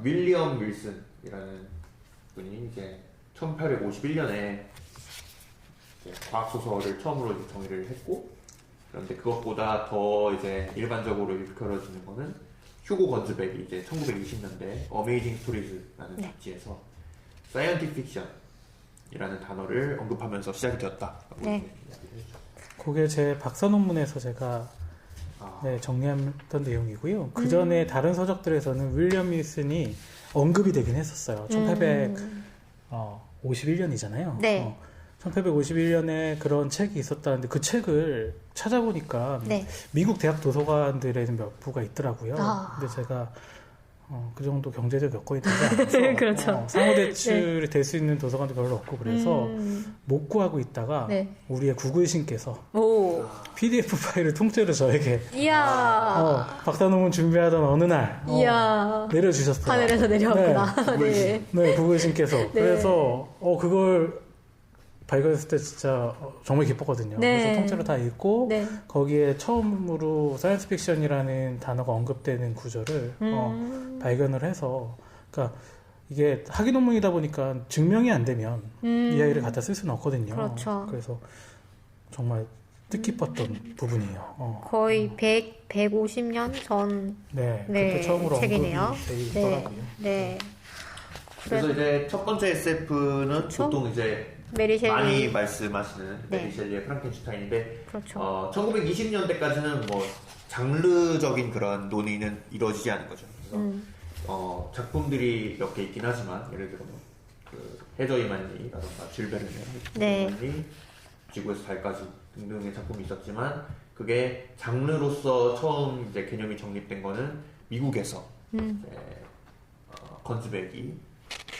윌리엄 윌슨이라는 분이 이제 1851년에 과학소설을 처음으로 이제 정의를 했고, 그런데 그것보다 더 이제 일반적으로 일컬어지는 거는 휴고 건즈백이 이제 1920년대 어메이징 스토리즈라는 잡지에서 사이언티픽 픽션이라는 단어를 언급하면서 시작이 되었다라고 이야기를 해주셨어요. 그게 제 박사 논문에서 제가 정리했던 내용이고요. 그 전에 다른 서적들에서는 윌리엄 윌슨이 언급이 되긴 했었어요. 1851년이잖아요. 네. 1851년에 그런 책이 있었다는데 그 책을 찾아보니까 미국 대학 도서관들에는 몇 부가 있더라고요. 근데 제가 그 정도 경제적 여건이 되지 않아서 그렇죠. 상호 대출이 될 수 있는 도서관도 별로 없고 그래서 못 구하고 있다가 우리의 구글신께서 PDF 파일을 통째로 저에게 박사 논문 준비하던 어느 날 내려주셨어요. 하늘에서 내려왔구나. 네, 구글신께서. 그래서 그걸 발견했을 때 진짜 정말 기뻤거든요. 그래서 통째로 다 읽고 거기에 처음으로 사이언스 픽션이라는 단어가 언급되는 구절을 발견을 해서, 그러니까 이게 학위 논문이다 보니까 증명이 안 되면 이 아이를 갖다 쓸 수는 없거든요. 그렇죠. 그래서 정말 뜻깊었던 부분이에요. 거의 150년 전 그때 처음으로 책이네요. 언급이 돼 있더라고요. 그래서 이제 첫 번째 SF는 보통 이제 메리 셸리. 많이 말씀하시는 메리 셸리의 프랑켄슈타인인데, 그렇죠. 1920년대까지는 뭐 장르적인 그런 논의는 이루어지지 않은 거죠. 그래서 작품들이 몇 개 있긴 하지만, 예를 들어 그 해저이만리라던가 줄베르네, 지구에서 달까지 등등의 작품이 있었지만, 그게 장르로서 처음 이제 개념이 정립된 거는 미국에서 건즈백이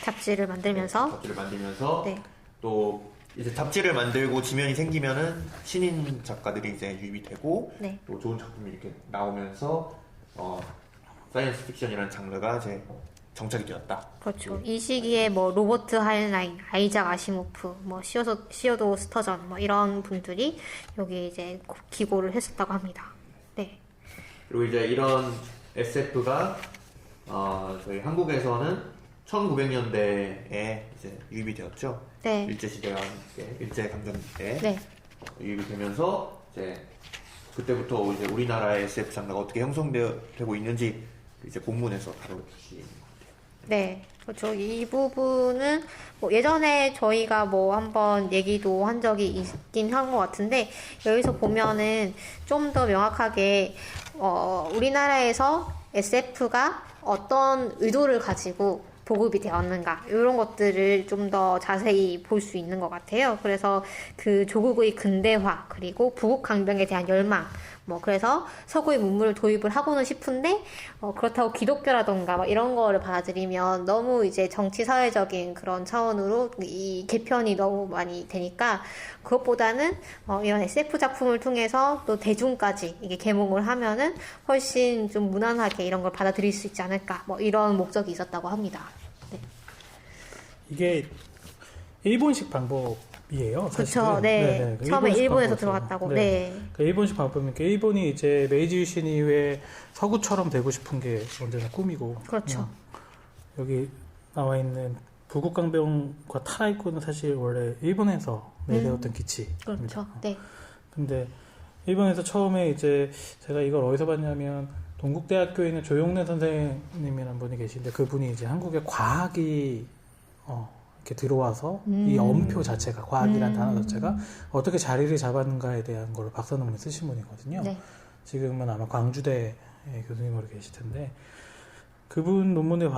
잡지를 만들면서 또 이제 잡지를 만들고 지면이 생기면은 신인 작가들이 이제 유입이 되고 또 좋은 작품이 이렇게 나오면서 사이언스 픽션이라는 장르가 이제 정착이 되었다. 그렇죠. 이 시기에 뭐 로버트 하인라인, 아이작 아시모프, 뭐 시어도 스터전 뭐 이런 분들이 여기 이제 기고를 했었다고 합니다. 그리고 이제 이런 SF가 저희 한국에서는 1900년대에 이제 유입이 되었죠. 일제시대와 함께, 일제강점기 때 유입이 되면서 이제 그때부터 이제 우리나라의 SF 장르가 어떻게 형성되고 있는지 이제 본문에서 다뤄주신 것 같아요. 그렇죠. 이 부분은 뭐 예전에 저희가 뭐 한번 얘기도 한 적이 있긴 한 것 같은데, 여기서 보면은 좀 더 명확하게 우리나라에서 SF가 어떤 의도를 가지고 보급이 되었는가, 이런 것들을 좀 더 자세히 볼 수 있는 것 같아요. 그래서 그 조국의 근대화, 그리고 부국 강병에 대한 열망, 그래서 서구의 문물을 도입을 하고는 싶은데, 그렇다고 기독교라던가 이런 거를 받아들이면 너무 이제 정치 사회적인 그런 차원으로 이 개편이 너무 많이 되니까, 그것보다는 이런 SF 작품을 통해서 또 대중까지 이게 계몽을 하면은 훨씬 좀 무난하게 이런 걸 받아들일 수 있지 않을까, 이런 목적이 있었다고 합니다. 이게 일본식 방법이에요. 그렇죠. 처음에 일본에서 들어갔다고. 그 일본식 방법이니까 일본이 이제 메이지 유신 이후에 서구처럼 되고 싶은 게 언제나 꿈이고. 그렇죠. 여기 나와 있는 부국강병과 타라이코는 사실 원래 일본에서 내세웠던 기치입니다. 그렇죠. 네. 근데 일본에서 처음에 이제 제가 이걸 어디서 봤냐면 동국대학교에 있는 조용래 선생님이라는 분이 계신데 그분이 이제 한국에 과학이 이렇게 들어와서 이 엄표 자체가 과학이라는 단어 자체가 어떻게 자리를 잡았는가에 대한 걸 박사 논문 쓰신 분이거든요. 네. 지금은 아마 광주대 교수님으로 계실 텐데 그분 논문을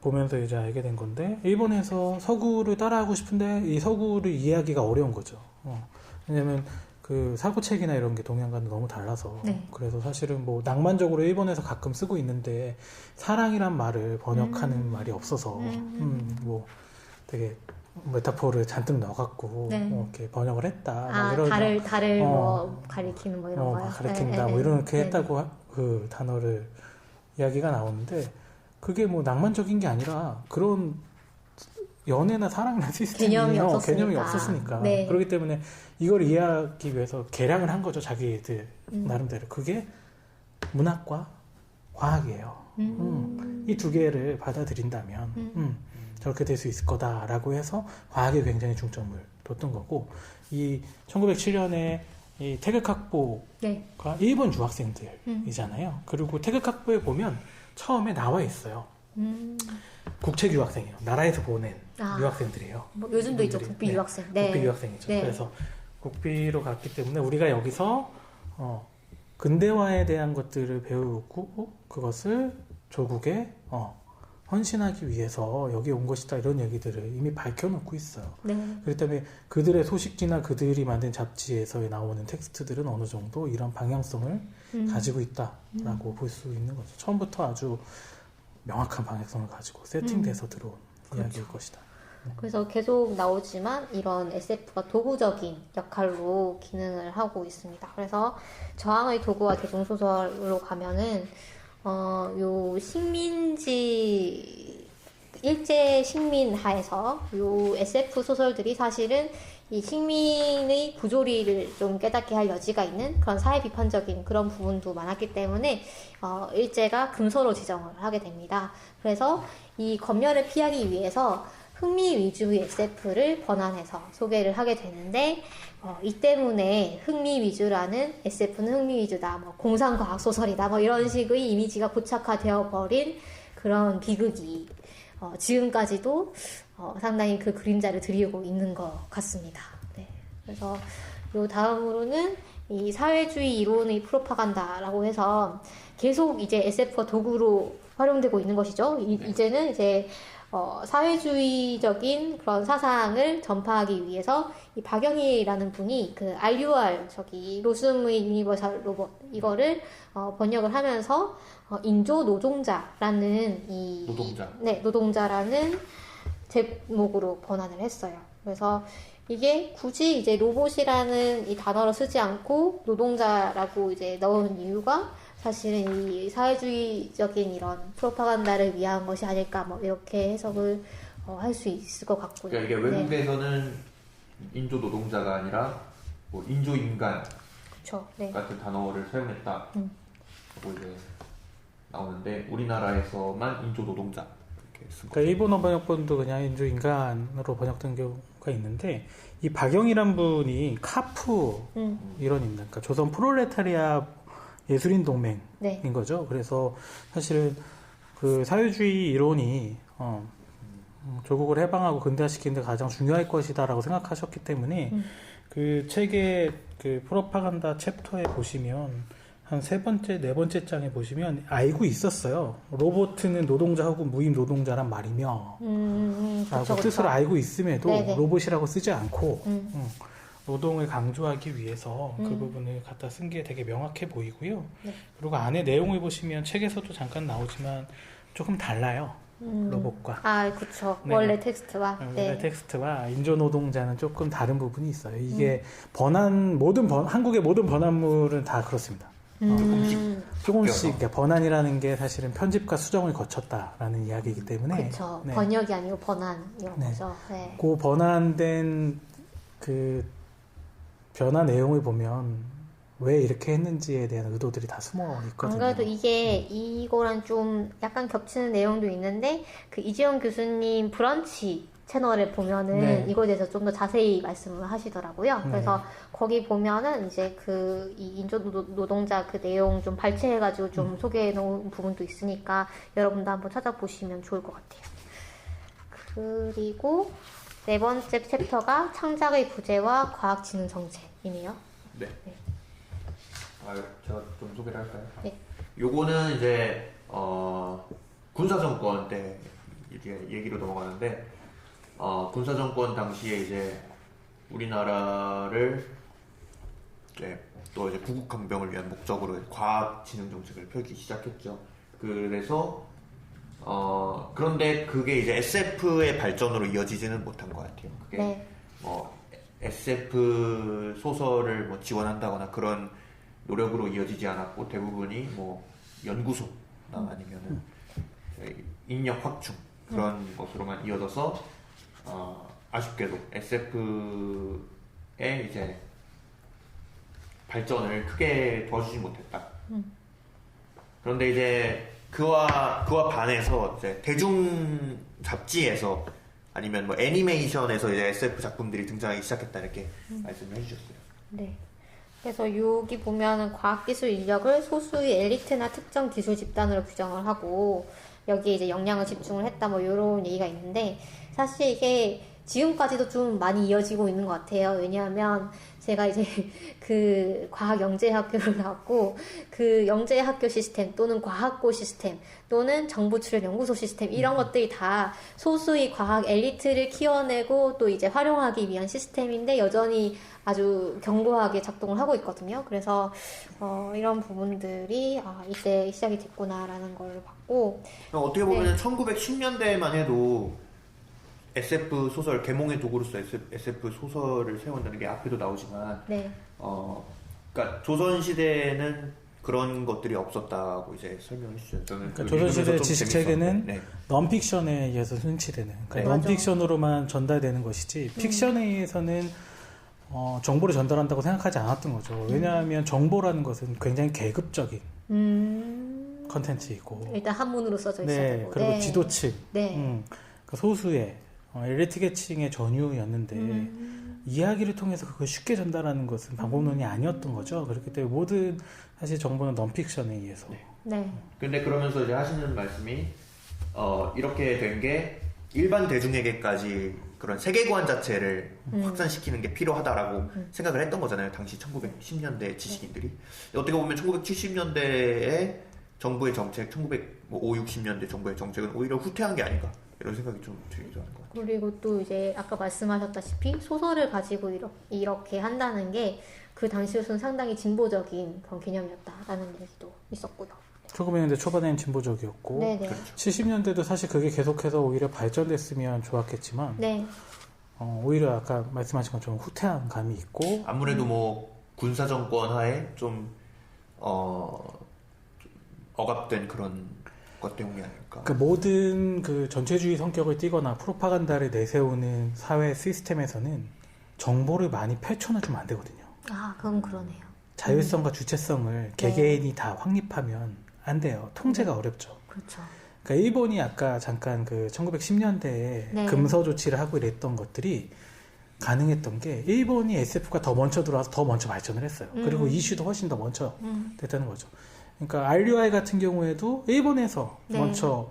보면서 이제 알게 된 건데 일본에서 서구를 따라하고 싶은데 이 서구를 이해하기가 어려운 거죠. 왜냐면 그 사고책이나 이런 게 동양과는 너무 달라서 네. 그래서 사실은 뭐 낭만적으로 일본에서 가끔 쓰고 있는데 사랑이란 말을 번역하는 말이 없어서 뭐 되게 메타포를 잔뜩 넣어갖고 네. 이렇게 번역을 했다. 막 이런 달을 뭐 가리키는 뭐 이런 거요. 가리킨다. 뭐 이렇게 했다고 그 단어를 이야기가 나오는데 그게 뭐 낭만적인 게 아니라 그런 연애나 사랑이나 개념이 개념이 없었으니까. 없었으니까. 네. 그렇기 때문에 이걸 이해하기 위해서 개량을 한 거죠. 자기들 나름대로. 그게 문학과 과학이에요. 이 두 개를 받아들인다면 저렇게 될 수 있을 거다라고 해서 과학에 굉장히 중점을 뒀던 거고 이 1907년에 이 태극학보가 네. 일본 유학생들이잖아요. 그리고 태극학보에 보면 처음에 나와 있어요. 국책 유학생이에요. 나라에서 보낸 유학생들이에요. 뭐 요즘도 있죠. 국비 유학생. 네. 국비 유학생이죠. 네. 그래서 국비로 갔기 때문에 우리가 여기서 근대화에 대한 것들을 배우고 그것을 조국에 헌신하기 위해서 여기 온 것이다 이런 얘기들을 이미 밝혀놓고 있어요. 네. 그렇기 때문에 그들의 소식지나 그들이 만든 잡지에서 나오는 텍스트들은 어느 정도 이런 방향성을 가지고 있다라고 볼 수 있는 거죠. 처음부터 아주 명확한 방향성을 가지고 세팅돼서 들어온 이야기일 것이다. 그래서 계속 나오지만 이런 SF가 도구적인 역할로 기능을 하고 있습니다. 그래서 저항의 도구와 대중소설로 가면은 요 식민지 일제 식민하에서 요 SF 소설들이 사실은 이 식민의 부조리를 좀 깨닫게 할 여지가 있는 그런 사회 비판적인 그런 부분도 많았기 때문에 일제가 금서로 지정을 하게 됩니다. 그래서 이 검열을 피하기 위해서 흥미 위주의 SF를 번안해서 소개를 하게 되는데 이 때문에 흥미 위주라는 SF는 흥미 위주다, 뭐 공상과학 소설이다, 뭐 이런 식의 이미지가 고착화되어 버린 그런 비극이 지금까지도 상당히 그 그림자를 드리고 있는 것 같습니다. 네. 그래서 요 다음으로는 이 사회주의 이론의 프로파간다라고 해서 계속 이제 SF가 도구로 활용되고 있는 것이죠. 이제는 이제 사회주의적인 그런 사상을 전파하기 위해서 이 박영희라는 분이 그 RUR 로스um의 유니버설 로봇 이거를 번역을 하면서 인조 노동자라는 노동자라는 제목으로 번안을 했어요. 그래서 이게 굳이 이제 로봇이라는 이 단어를 쓰지 않고 노동자라고 이제 넣은 이유가 사실은 이 사회주의적인 이런 프로파간다를 위한 것이 아닐까 뭐 이렇게 해석을 할 수 있을 것 같고요. 그러니까 이게 외국에서는 인조 노동자가 아니라 뭐 인조 인간 그쵸, 네. 같은 단어를 사용했다. 고 이제 나오는데 우리나라에서만 인조 노동자 이렇게 쓴 그러니까 일본어 번역본도 그냥 인조인간으로 번역된 경우가 있는데 이 박영희란 분이 카프 이론입니다. 그러니까 조선 프롤레타리아 예술인 동맹인 네. 거죠. 그래서 사실은 그 사회주의 이론이 조국을 해방하고 근대화시키는 데 가장 중요할 것이다라고 생각하셨기 때문에 그 책의 그 프로파간다 챕터에 보시면 한 세 번째, 네 번째 장에 보시면 알고 있었어요. 로봇은 노동자 혹은 무임 노동자란 말이며 라고 뜻을 알고 있음에도 네네. 로봇이라고 쓰지 않고 노동을 강조하기 위해서 그 부분을 갖다 쓴 게 되게 명확해 보이고요. 네. 그리고 안에 내용을 보시면 책에서도 잠깐 나오지만 조금 달라요. 로봇과. 아, 그쵸. 네. 원래 텍스트와. 원래 텍스트와 인조노동자는 조금 다른 부분이 있어요. 이게 한국의 모든 번안물은 다 그렇습니다. 조금씩 그러니까 번안이라는 게 사실은 편집과 수정을 거쳤다라는 이야기이기 때문에 그쵸. 네. 번역이 아니고 번안 이런 네. 거죠. 네. 그 번안된 그 변화 내용을 보면 왜 이렇게 했는지에 대한 의도들이 다 숨어 안 있거든요. 그래도 이게 이거랑 좀 약간 겹치는 내용도 있는데 그 이지영 교수님 브런치 채널에 보면은 네. 이거에 대해서 좀 더 자세히 말씀을 하시더라고요. 네. 그래서 거기 보면은 이제 그 이 인조 노동자 그 내용 좀 발췌해가지고 좀 소개해 놓은 부분도 있으니까 여러분도 한번 찾아보시면 좋을 것 같아요. 그리고 네 번째 챕터가 창작의 부재와 과학지능 정책이네요. 네. 네. 제가 좀 소개를 할까요? 네. 요거는 이제 군사정권 때 이제 얘기로 넘어가는데 군사정권 당시에 이제 우리나라를 이제 또 이제 구국강병을 위한 목적으로 과학지능 정책을 펴기 시작했죠. 그래서 그런데 그게 이제 SF의 발전으로 이어지지는 못한 것 같아요. 그게 네. SF 소설을 뭐 지원한다거나 그런 노력으로 이어지지 않았고 대부분이 뭐 연구소나 아니면은 인력 확충 그런 것으로만 이어져서 아쉽게도 SF의 이제 발전을 크게 도와주지 못했다. 그런데 이제 그와 반해서 이제 대중 잡지에서 아니면 뭐 애니메이션에서 이제 SF 작품들이 등장하기 시작했다 이렇게 말씀을 해주셨어요. 네. 그래서 여기 보면은 과학기술 인력을 소수의 엘리트나 특정 기술 집단으로 규정을 하고 여기에 이제 역량을 집중을 했다 뭐 이런 얘기가 있는데 사실 이게 지금까지도 좀 많이 이어지고 있는 것 같아요. 왜냐하면 제가 이제 그 과학영재학교를 나왔고 그 영재학교 시스템 또는 과학고 시스템 또는 정부 출연 연구소 시스템 이런 것들이 다 소수의 과학 엘리트를 키워내고 또 이제 활용하기 위한 시스템인데 여전히 아주 견고하게 작동을 하고 있거든요. 그래서 이런 부분들이 이때 시작이 됐구나라는 걸 봤고 어떻게 보면 1910년대만 해도 SF 소설 계몽의 도구로서 SF 소설을 세운다는 게 앞에도 나오지만 네. 그러니까 조선 시대에는 그런 것들이 없었다고 이제 설명해 주셨죠. 저는 그러니까 조선시대 지식 체계는 네. 넌픽션에 의해서 순치되는 그러니까 네. 넌픽션으로만 전달되는 것이지 픽션에 의해서는 정보를 전달한다고 생각하지 않았던 거죠. 왜냐하면 정보라는 것은 굉장히 계급적인 컨텐츠이고 일단 한문으로 써져 있어야 네, 되고 그리고 네. 지도층 네. 그러니까 소수의 엘리트 계층의 전유였는데 이야기를 통해서 그걸 쉽게 전달하는 것은 방법론이 아니었던 거죠. 그렇기 때문에 모든 사실 정보는 넌픽션에 의해서 네. 근데 그러면서 이제 하시는 말씀이 이렇게 된 게 일반 대중에게까지 그런 세계관 자체를 확산시키는 게 필요하다라고 생각을 했던 거잖아요. 당시 1910년대 지식인들이. 어떻게 보면 1970년대의 정부의 정책, 1950, 60년대 정부의 정책은 오히려 후퇴한 게 아닌가 이런 생각이 좀 들기도 하는 것 같아요. 그리고 또 이제 아까 말씀하셨다시피 소설을 가지고 이렇게 한다는 게 그 당시로서는 상당히 진보적인 그런 개념이었다라는 얘기도 있었고요. 1900년대 초반에는 진보적이었고 네네. 70년대도 사실 그게 계속해서 오히려 발전됐으면 좋았겠지만 네. 오히려 아까 말씀하신 것처럼 후퇴한 감이 있고 아무래도 뭐 군사 정권 하에 좀 억압된 그런 것 때문이 아닐까. 그러니까 모든 그 전체주의 성격을 띠거나 프로파간다를 내세우는 사회 시스템에서는 정보를 많이 펼쳐놔주면 안 되거든요. 그건 그러네요. 자율성과 주체성을 개개인이 다 확립하면 안 돼요. 통제가 어렵죠. 그렇죠. 그러니까 일본이 아까 잠깐 그 1910년대에 네. 금서 조치를 하고 이랬던 것들이 가능했던 게 일본이 SF가 더 먼저 들어와서 더 먼저 발전을 했어요. 그리고 이슈도 훨씬 더 먼저 됐다는 거죠. 그러니까 RUI 같은 경우에도 일본에서 네. 먼저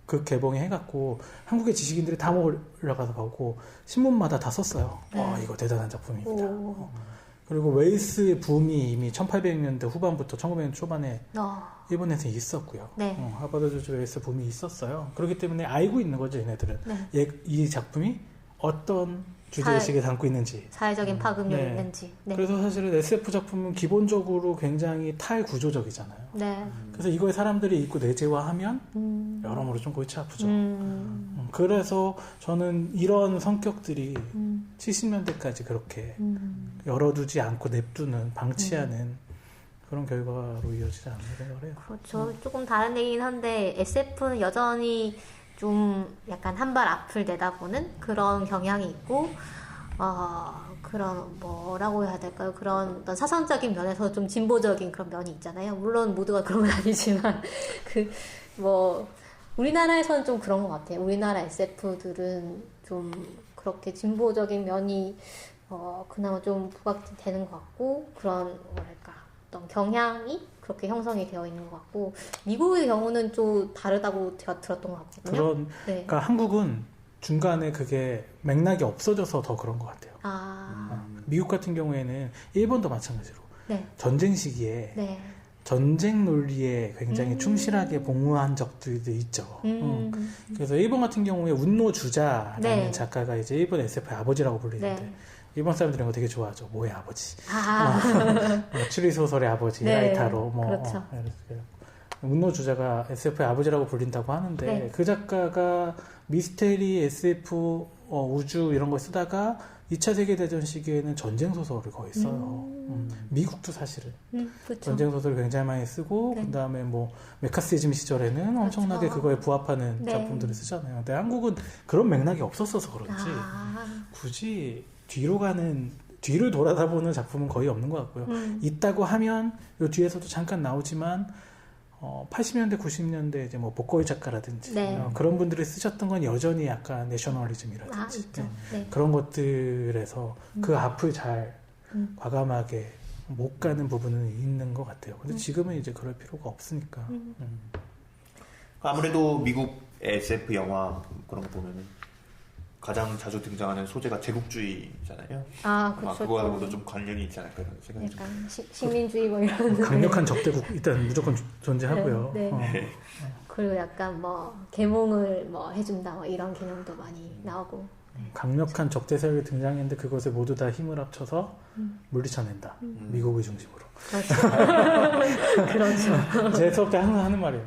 그 개봉에 해갖고 한국의 지식인들이 다 몰려가서 보고 신문마다 다 썼어요. 네. 이거 대단한 작품입니다. 오. 그리고 웨이스 붐이 이미 1800년대 후반부터 1900년대 초반에 일본에서 있었고요. 네. 하버드 조지 웨이스 붐이 있었어요. 그렇기 때문에 알고 있는 거죠, 얘네들은. 네. 이 작품이 어떤 주제의식을 담고 있는지. 사회적인 파급력이 네. 있는지. 네. 그래서 사실은 SF 작품은 기본적으로 굉장히 탈구조적이잖아요. 네. 그래서 이걸 사람들이 읽고 내재화하면 여러모로 좀 골치 아프죠. 그래서 저는 이런 성격들이 70년대까지 그렇게 열어두지 않고 냅두는, 방치하는 그런 결과로 이어지지 않나 생각을 해요. 그렇죠. 조금 다른 얘기긴 한데 SF는 여전히 좀 약간 한 발 앞을 내다보는 그런 경향이 있고 그런 뭐라고 해야 될까요? 그런 어떤 사상적인 면에서 좀 진보적인 그런 면이 있잖아요. 물론 모두가 그런 건 아니지만 우리나라에서는 좀 그런 것 같아요. 우리나라 SF들은 좀 그렇게 진보적인 면이 그나마 좀 부각되는 것 같고 그런 뭐랄까 어떤 경향이 그렇게 형성이 되어 있는 것 같고 미국의 경우는 좀 다르다고 제가 들었던 것 같거든요. 그러니까 한국은 중간에 그게 맥락이 없어져서 더 그런 것 같아요. 미국 같은 경우에는 일본도 마찬가지로 네. 전쟁 시기에 네. 전쟁 논리에 굉장히 충실하게 봉우한 적들도 있죠. 그래서 일본 같은 경우에 운노 주자라는 네. 작가가 이제 일본 SF의 아버지라고 불리는데 네. 일본 사람들이 이거 되게 좋아하죠. 뭐의 아버지? 아. 추리 소설의 아버지, 네, 라이타로 그렇죠. 운노 주자가 SF의 아버지라고 불린다고 하는데 네. 그 작가가 미스테리, SF, 우주 이런 걸 쓰다가 2차 세계대전 시기에는 전쟁 소설을 거의 써요. 미국도 사실은 그렇죠. 전쟁 소설을 굉장히 많이 쓰고 네. 그다음에 뭐 메카시즘 시절에는 엄청나게 그렇죠. 그거에 부합하는 네. 작품들을 쓰잖아요. 근데 한국은 그런 맥락이 없었어서 그런지 굳이 뒤를 돌아다보는 작품은 거의 없는 것 같고요. 있다고 하면 요 뒤에서도 잠깐 나오지만 80년대, 90년대 이제 뭐 복거위 작가라든지 네. 그런 분들이 쓰셨던 건 여전히 약간 내셔널리즘이라든지 있죠. 네. 그런 것들에서 그 앞을 잘 과감하게 못 가는 부분은 있는 것 같아요. 근데 지금은 이제 그럴 필요가 없으니까. 아무래도 미국 SF 영화 그런 거 보면은 가장 자주 등장하는 소재가 제국주의잖아요. 그렇죠. 그거하고도 좀 관련이 있지 않을까 이런 생각이 좀. 약간 식민주의 뭐 이런. 강력한 적대국 일단 무조건 존재하고요. 네. 그리고 약간 계몽을 해준다 이런 개념도 많이 나오고. 강력한 적대 세력이 등장했는데 그것을 모두 다 힘을 합쳐서 물리쳐낸다. 미국을 중심으로. 그렇죠. 그렇죠. 제 수업 때 항상 하는 말이에요.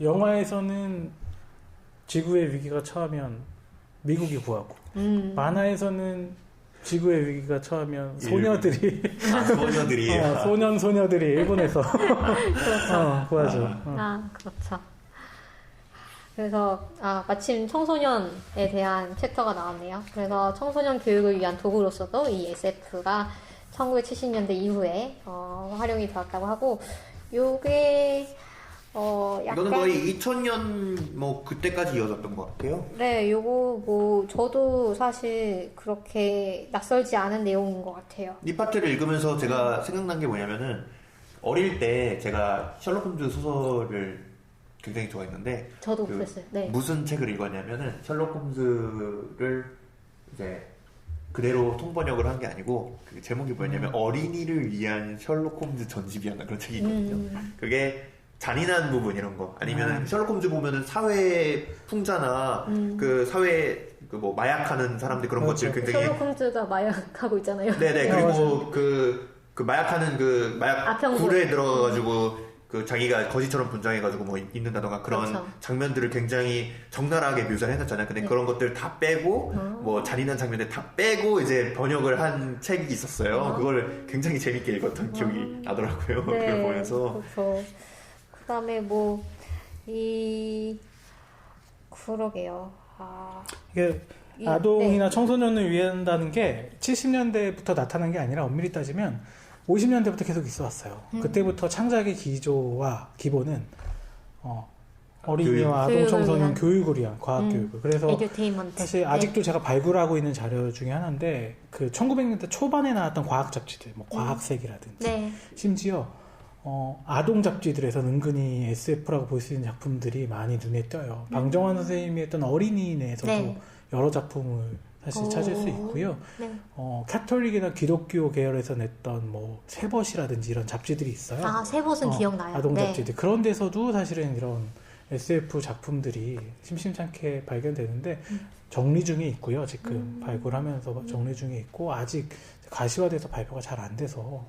영화에서는 지구의 위기가 처하면 미국이 구하고 만화에서는 지구의 위기가 처하면 소녀들이 소년들이 일본에서 그렇죠. 구하죠. 그렇죠. 그래서 마침 청소년에 대한 챕터가 나왔네요. 그래서 청소년 교육을 위한 도구로서도 이 SF가 1970년대 이후에 활용이 되었다고 하고 요게 약간 이거는 거의 2000년 그때까지 이어졌던 것 같아요. 네, 요거 저도 사실 그렇게 낯설지 않은 내용인 것 같아요. 이 파트를 읽으면서 제가 생각난 게 뭐냐면은 어릴 때 제가 셜록 홈즈 소설을 굉장히 좋아했는데 저도 그랬어요. 네. 무슨 책을 읽었냐면은 셜록 홈즈를 이제 그대로 통번역을 한 게 아니고 그 제목이 뭐였냐면 어린이를 위한 셜록 홈즈 전집이었나 그런 책이 있거든요. 그게 잔인한 부분 이런 거 아니면 셜록 홈즈 보면은 사회 풍자나 그 사회 마약하는 사람들 그런 것들 굉장히 셜록 홈즈가 마약하고 있잖아요. 네네 그리고 그 마약하는 그 마약 아평구. 굴에 들어가가지고 그 자기가 거지처럼 분장해가지고 있는다던가 그런 그렇죠. 장면들을 굉장히 적나라하게 묘사를 해놨잖아요. 근데 그런 것들 다 빼고 잔인한 장면들 다 빼고 이제 번역을 한 책이 있었어요. 그걸 굉장히 재밌게 읽었던 기억이 나더라고요. 네, 그걸 보면서. 그렇죠. 그다음에 그러게요. 이게 아동이나 청소년을 위한다는 게 70년대부터 나타난 게 아니라 엄밀히 따지면 50년대부터 계속 있어 왔어요. 그때부터 창작의 기조와 기본은 어린이와 아동 청소년 교육을 위한 과학 교육을. 그래서 에듀테인먼트. 사실 아직도 제가 발굴하고 있는 자료 중에 하나인데 그 1900년대 초반에 나왔던 과학 잡지들, 과학색이라든지 네. 심지어 아동 잡지들에서 은근히 SF라고 볼 수 있는 작품들이 많이 눈에 띄어요. 방정환 선생님이 했던 어린이 내에서도 네. 여러 작품을 사실 찾을 수 있고요. 네. 카톨릭이나 기독교 계열에서 냈던 세벗이라든지 이런 잡지들이 있어요. 세벗은 기억나요. 아동 네. 잡지들. 그런 데서도 사실은 이런 SF 작품들이 심심찮게 발견되는데 정리 중에 있고요. 지금 발굴하면서 정리 중에 있고 아직 가시화돼서 발표가 잘 안 돼서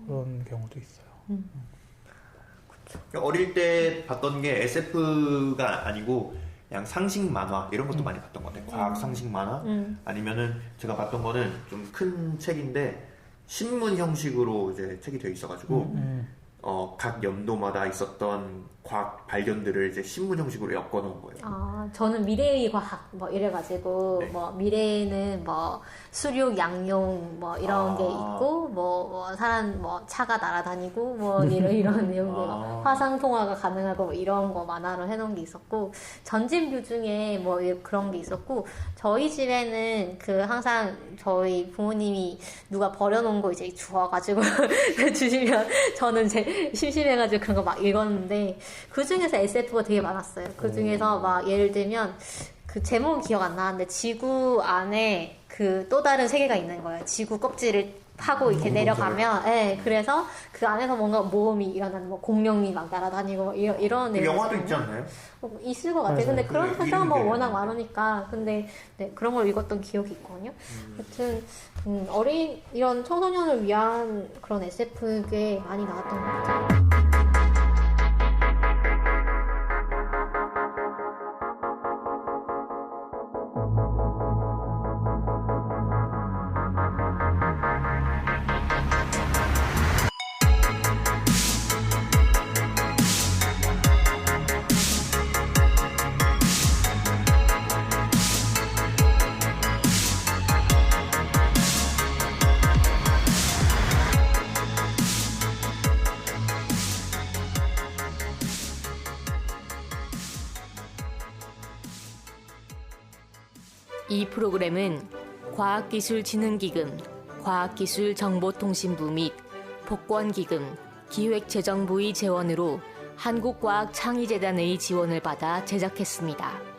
그런 경우도 있어요. 어릴 때 봤던 게 SF가 아니고 그냥 상식 만화 이런 것도 많이 봤던 것 같아요. 과학 상식 만화 아니면은 제가 봤던 거는 좀 큰 책인데 신문 형식으로 이제 책이 되어 있어가지고 각 연도마다 있었던 과학 발견들을 이제 신문 형식으로 엮어놓은 거예요. 아, 저는 미래의 과학 뭐 이래가지고 네. 뭐 미래에는 뭐 수륙 양용 뭐 이런 게 있고 뭐 사람 뭐 차가 날아다니고 뭐 이런 내용들 화상 통화가 가능하고 뭐 이런 거 만화로 해놓은 게 있었고 전진뷰 중에 뭐 그런 게 있었고 저희 집에는 그 항상 저희 부모님이 누가 버려놓은 거 이제 주워가지고 주시면 저는 이제 심심해가지고 그런 거 막 읽었는데 그 중에서 SF가 되게 많았어요. 그 중에서 막 예를 들면 그 제목은 기억 안 나는데 지구 안에 그 또 다른 세계가 있는 거예요. 지구 껍질을 파고 이렇게 내려가면, 예, 그래서 그 안에서 뭔가 모험이 일어나는, 뭐 공룡이 막 날아다니고 뭐 이런 그 내용. 영화도 있지 않나요? 있을 것 같아요. 맞아요. 근데 그런 그 설정은 뭐 이름이 워낙 되는데. 많으니까. 근데 네, 그런 걸 읽었던 기억이 있거든요. 하여튼 이런 청소년을 위한 그런 SF게 많이 나왔던 것 같아요. 이 프로그램은 과학기술진흥기금, 과학기술정보통신부 및 복권기금, 기획재정부의 재원으로 한국과학창의재단의 지원을 받아 제작했습니다.